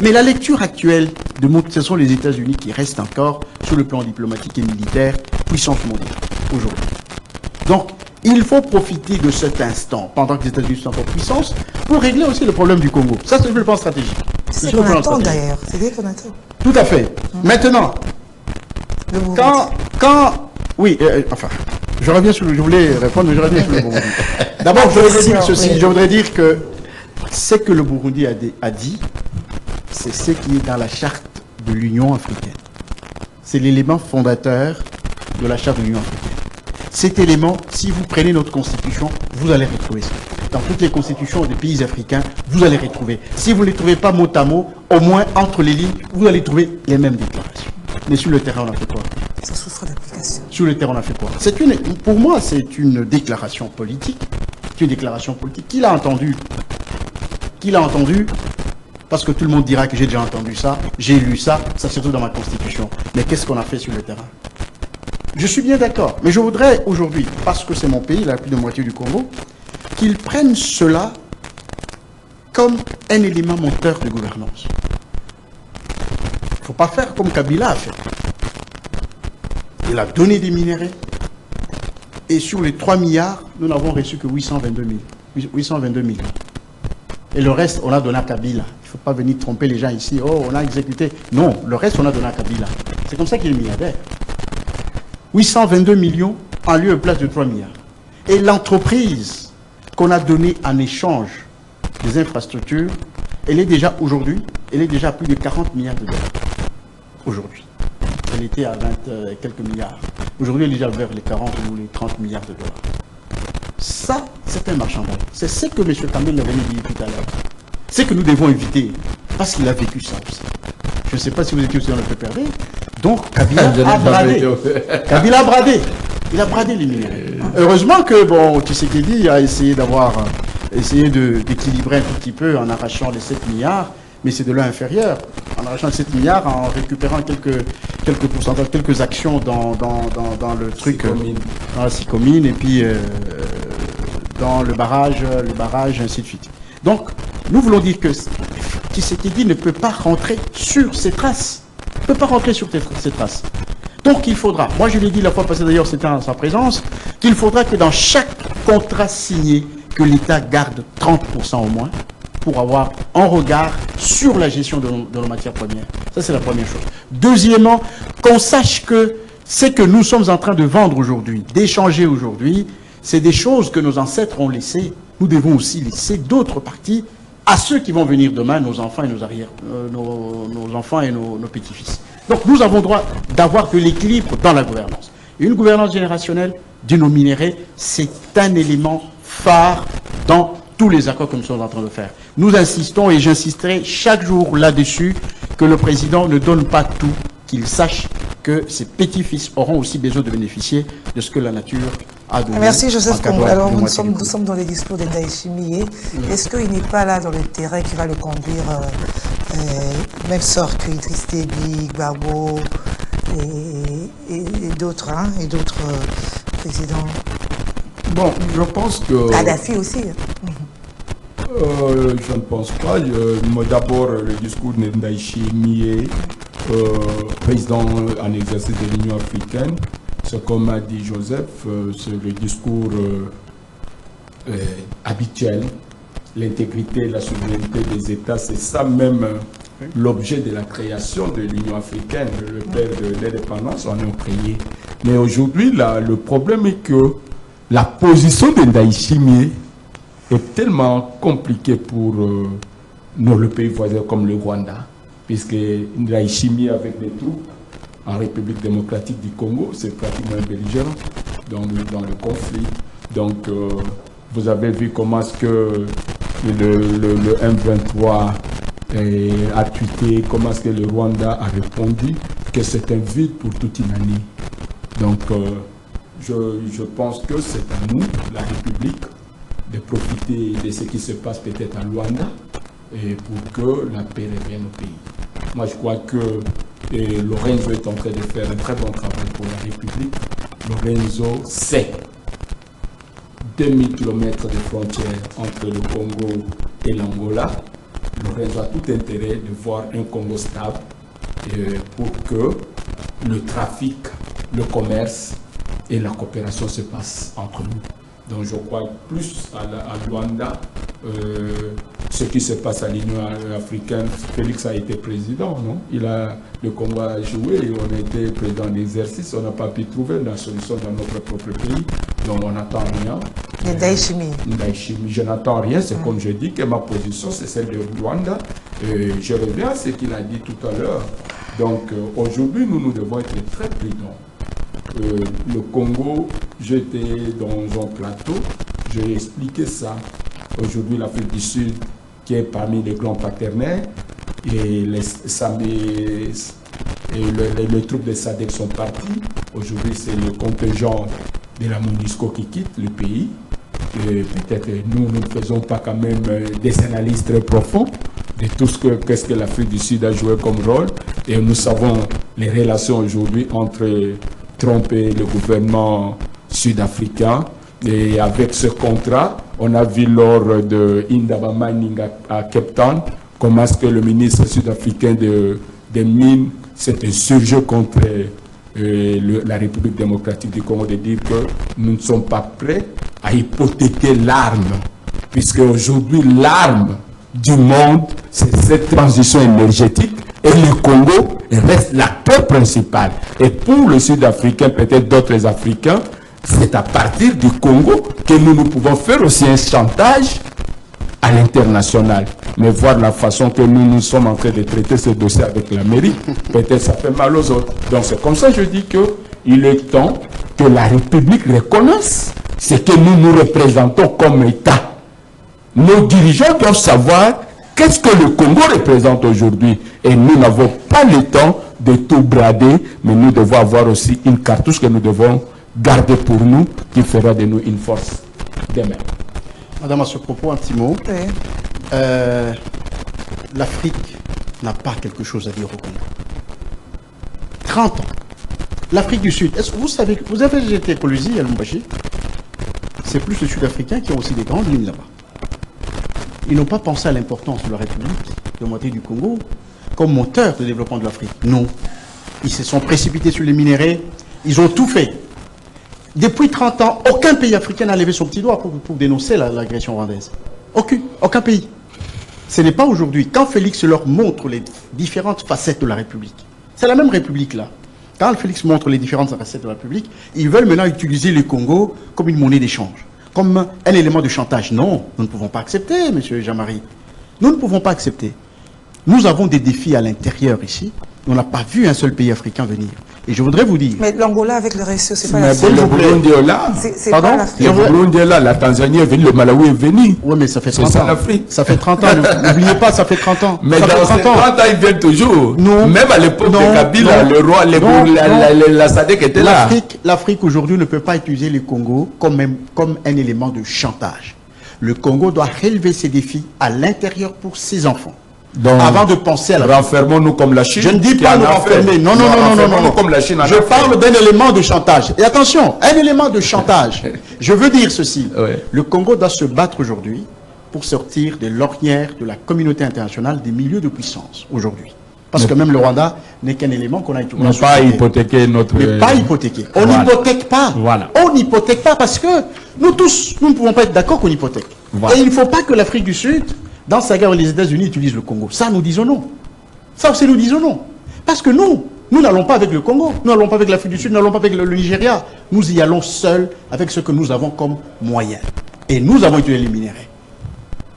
Mais la lecture actuelle montre que ce sont les États-Unis qui restent encore, sur le plan diplomatique et militaire, puissance mondiale, aujourd'hui. Donc, il faut profiter de cet instant, pendant que les États-Unis sont en puissance, pour régler aussi le problème du Congo. Ça, c'est le plan stratégique. C'est ce qu'on attend d'ailleurs. C'est ce qu'on attend. Tout à fait. Maintenant, Je reviens sur je voulais répondre, mais je reviens sur le Burundi. D'abord, je voudrais dire ceci, je voudrais dire que ce que le Burundi a dit, c'est ce qui est dans la charte de l'Union africaine. C'est l'élément fondateur de la charte de l'Union africaine. Cet élément, si vous prenez notre constitution, vous allez retrouver ça. Dans toutes les constitutions des pays africains, vous allez retrouver. Si vous ne les trouvez pas mot à mot, au moins entre les lignes, vous allez trouver les mêmes déclarations. Mais sur le terrain, on a fait quoi? Ça souffre d'application. Sur le terrain, on a fait quoi? Pour moi, c'est une déclaration politique. C'est une déclaration politique. Qui l'a entendu? Qui l'a entendu? Parce que tout le monde dira que j'ai déjà entendu ça, j'ai lu ça, ça se trouve dans ma constitution. Mais qu'est-ce qu'on a fait sur le terrain? Je suis bien d'accord, mais je voudrais aujourd'hui, parce que c'est mon pays, la plus de moitié du Congo, qu'ils prennent cela comme un élément moteur de gouvernance. Il ne faut pas faire comme Kabila a fait. Il a donné des minéraux, et sur les 3 milliards, nous n'avons reçu que 822 millions. Et le reste, on a donné à Kabila. Il ne faut pas venir tromper les gens ici. Oh, on a exécuté. Non, le reste, on a donné à Kabila. C'est comme ça qu'il est milliardaire. 822 millions en lieu et place de 3 milliards. Et l'entreprise qu'on a donnée en échange des infrastructures, elle est déjà aujourd'hui, elle est déjà à plus de 40 milliards de dollars. Aujourd'hui. Elle était à 20 quelques milliards. Aujourd'hui, elle est déjà vers les 40 ou les 30 milliards de dollars. Ça, c'est un marchandage. C'est ce que M. Kamel avait dit tout à l'heure. C'est que nous devons éviter, parce qu'il a vécu ça aussi. Je ne sais pas si vous étiez aussi dans le PPRD. Donc, Kabila a bradé. Kabila a bradé. Il a bradé les minéraux. Heureusement que, bon, Tshisekedi a essayé d'équilibrer un tout petit peu en arrachant les 7 milliards, mais c'est de l'un inférieur. En arrachant les 7 milliards, en récupérant quelques pourcentages, quelques actions dans le truc, dans la Sycomine, et puis dans le barrage, ainsi de suite. Donc, nous voulons dire que Tshisekedi ne peut pas rentrer sur ses traces. Ne peut pas rentrer sur ses traces. Donc il faudra, moi je l'ai dit la fois passée d'ailleurs, c'était en sa présence, qu'il faudra que dans chaque contrat signé, que l'État garde 30% au moins, pour avoir un regard sur la gestion de nos matières premières. Ça c'est la première chose. Deuxièmement, qu'on sache que ce que nous sommes en train de vendre aujourd'hui, d'échanger aujourd'hui, c'est des choses que nos ancêtres ont laissées. Nous devons aussi laisser d'autres parties à ceux qui vont venir demain, nos enfants et nos nos enfants et nos petits-fils. Donc nous avons droit d'avoir de l'équilibre dans la gouvernance. Une gouvernance générationnelle de nos minéraux, c'est un élément phare dans tous les accords que nous sommes en train de faire. Nous insistons, et j'insisterai chaque jour là-dessus, que le président ne donne pas tout, qu'il sache que ses petits-fils auront aussi besoin de bénéficier de ce que la nature a donné. Merci Joseph Kombo. Alors nous sommes dans les discours d'Ndayishimiye. Est-ce qu'il n'est pas là dans le terrain qui va le conduire même sort que Idriss Déby, Gbagbo et d'autres présidents? Bon, je pense que... Kadhafi aussi. Je ne pense pas. D'abord, le discours de Ndayishimiye, président en exercice de l'Union africaine, ce comme a dit Joseph, c'est le discours habituel. L'intégrité et la souveraineté des États, c'est ça même l'objet de la création de l'Union africaine, le père de l'indépendance, on est créé. Mais aujourd'hui, le problème est que la position de Ndayishimiye est tellement compliquée pour le pays voisin comme le Rwanda, puisque Ndayishimiye avec des troupes en République démocratique du Congo, c'est pratiquement un belligérant dans le conflit. Donc, vous avez vu comment est-ce que le M23 a tweeté, comment est-ce que le Rwanda a répondu, que c'est un vide pour toute une année. Donc, je pense que c'est à nous, la République, de profiter de ce qui se passe peut-être à Luanda et pour que la paix revienne au pays. Moi, je crois que Lorenzo est en train de faire un très bon travail pour la République. Lorenzo sait 2000 km de frontières entre le Congo et l'Angola. Lorenzo a tout intérêt de voir un Congo stable pour que le trafic, le commerce et la coopération se passent entre nous. Donc je crois plus à Luanda ce qui se passe à l'Union africaine. Félix a été président, non? Le Congo a joué, on a été président d'exercice, on n'a pas pu trouver la solution dans notre propre pays, donc on n'attend rien. Je n'attends rien, c'est comme je dis que ma position c'est celle de Rwanda. Je reviens à ce qu'il a dit tout à l'heure. Donc aujourd'hui, nous devons être très prudents. Le Congo, j'étais dans un plateau, j'ai expliqué ça. Aujourd'hui, l'Afrique du Sud, qui est parmi les grands partenaires, et les troupes de SADC sont partis. Aujourd'hui, c'est le contingent de la MONUSCO qui quitte le pays. Peut-être nous ne faisons pas quand même des analyses très profondes de tout qu'est-ce que l'Afrique du Sud a joué comme rôle. Et nous savons les relations aujourd'hui entre Trump et le gouvernement sud-africain. Et avec ce contrat, on a vu lors de Indaba Mining à Cape Town comment est-ce que le ministre sud-africain des Mines s'est insurgé contre la République démocratique du Congo, de dire que nous ne sommes pas prêts à hypothéquer l'arme, puisque aujourd'hui l'arme du monde, c'est cette transition énergétique, et le Congo reste l'acteur principal. Et pour le Sud-Africain, peut-être d'autres Africains, c'est à partir du Congo que nous pouvons faire aussi un chantage à l'international. Mais voir la façon que nous sommes en train de traiter ce dossier avec l'Amérique, peut-être ça fait mal aux autres. Donc c'est comme ça que je dis qu'il est temps que la République reconnaisse ce que nous représentons comme État. Nos dirigeants doivent savoir qu'est-ce que le Congo représente aujourd'hui. Et nous n'avons pas le temps de tout brader, mais nous devons avoir aussi une cartouche que nous devons garder pour nous, qui fera de nous une force demain. Madame, à ce propos, un petit mot. Oui. L'Afrique n'a pas quelque chose à dire au Congo. 30 ans. L'Afrique du Sud. Est-ce que vous savez que vous avez été colonisé à Lubumbashi? C'est plus les Sud-Africains qui ont aussi des grandes lignes là-bas. Ils n'ont pas pensé à l'importance de la République de moitié du Congo comme moteur de développement de l'Afrique. Non. Ils se sont précipités sur les minéraux. Ils ont tout fait. Depuis 30 ans, aucun pays africain n'a levé son petit doigt pour dénoncer l'agression rwandaise. Aucun pays. Ce n'est pas aujourd'hui. Quand Félix leur montre les différentes facettes de la République, c'est la même République là. Quand Félix montre les différentes facettes de la République, ils veulent maintenant utiliser le Congo comme une monnaie d'échange, comme un élément de chantage. Non, nous ne pouvons pas accepter, monsieur Jean-Marie. Nous ne pouvons pas accepter. Nous avons des défis à l'intérieur ici. On n'a pas vu un seul pays africain venir. Et je voudrais vous dire... Mais l'Angola avec le RSE, c'est pas la l'Afrique. Le Burundi est là. C'est pas l'Afrique. Le Burundi est là, la Tanzanie est venue, le Malawi est venu. Oui, mais ça fait 30 ans. l'Afrique. Ça fait 30 ans. N'oubliez pas, ça fait 30 ans. Mais ça dans ces 30 ans, ils viennent toujours. Non. Même à l'époque de Kabila, le roi, la SADC était là. L'Afrique aujourd'hui ne peut pas utiliser le Congo comme un élément de chantage. Le Congo doit relever ses défis à l'intérieur pour ses enfants. Donc, avant de penser à la... Renfermons-nous comme la Chine. Je ne dis pas nous renfermer. Non. Comme la Chine. Je parle d'un élément de chantage. Et attention, un élément de chantage. Je veux dire ceci. Ouais. Le Congo doit se battre aujourd'hui pour sortir de l'ornière de la communauté internationale des milieux de puissance aujourd'hui. Parce que même le Rwanda n'est qu'un élément qu'on a utilisé. On n'a pas hypothéqué notre... Mais pas hypothéqué. On n'hypothèque pas. Voilà. On n'hypothèque pas parce que nous tous, nous ne pouvons pas être d'accord qu'on hypothèque. Voilà. Et il ne faut pas que l'Afrique du Sud... Dans sa guerre, les États-Unis utilisent le Congo. Ça, nous disons non. Ça aussi, nous disons non. Parce que nous n'allons pas avec le Congo, nous n'allons pas avec l'Afrique du Sud, nous n'allons pas avec le Nigeria. Nous y allons seuls avec ce que nous avons comme moyen. Et nous avons utilisé les minéraux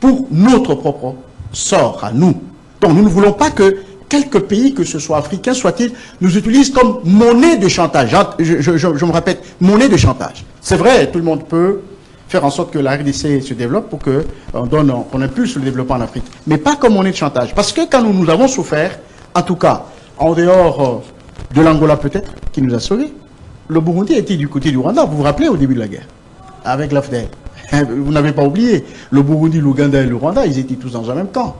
pour notre propre sort à nous. Donc, nous ne voulons pas que quelques pays, que ce soit africains, soit-ils, nous utilisent comme monnaie de chantage. Je me répète, monnaie de chantage. C'est vrai, tout le monde peut faire en sorte que la RDC se développe pour qu'on impulse le développement en Afrique. Mais pas comme monnaie de chantage. Parce que quand nous avons souffert, en tout cas, en dehors de l'Angola peut-être, qui nous a sauvés, le Burundi était du côté du Rwanda. Vous vous rappelez au début de la guerre, avec l'AFDEL. Vous n'avez pas oublié, le Burundi, l'Ouganda et le Rwanda, ils étaient tous dans un même camp.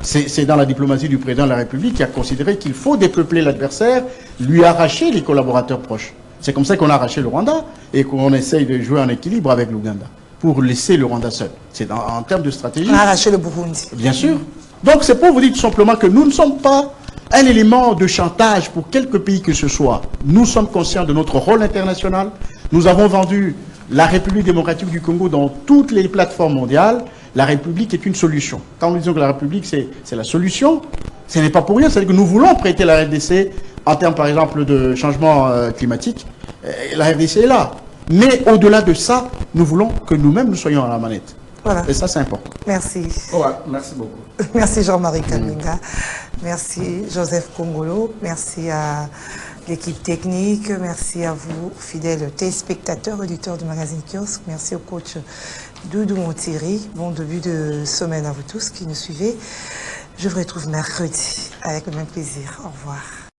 C'est dans la diplomatie du président de la République qui a considéré qu'il faut dépeupler l'adversaire, lui arracher les collaborateurs proches. C'est comme ça qu'on a arraché le Rwanda et qu'on essaye de jouer en équilibre avec l'Ouganda pour laisser le Rwanda seul. C'est en termes de stratégie. On a arraché le Burundi. Bien sûr. Donc c'est pour vous dire tout simplement que nous ne sommes pas un élément de chantage pour quelque pays que ce soit. Nous sommes conscients de notre rôle international. Nous avons vendu la République démocratique du Congo dans toutes les plateformes mondiales. la République est une solution. Quand nous disons que la République, c'est la solution, ce n'est pas pour rien. C'est-à-dire que nous voulons prêter la RDC en termes, par exemple, de changement climatique. La RDC est là. Mais au-delà de ça, nous voulons que nous-mêmes, nous soyons à la manette. Voilà. Et ça, c'est important. Merci. Ouais, merci beaucoup. Merci Jean-Marie Kaminga. Merci Joseph Kongolo. Merci à l'équipe technique. Merci à vous, fidèles téléspectateurs, auditeurs du magazine Kiosque. Merci au coach Doudou Montiri. Bon début de semaine à vous tous qui nous suivez. Je vous retrouve mercredi avec le même plaisir. Au revoir.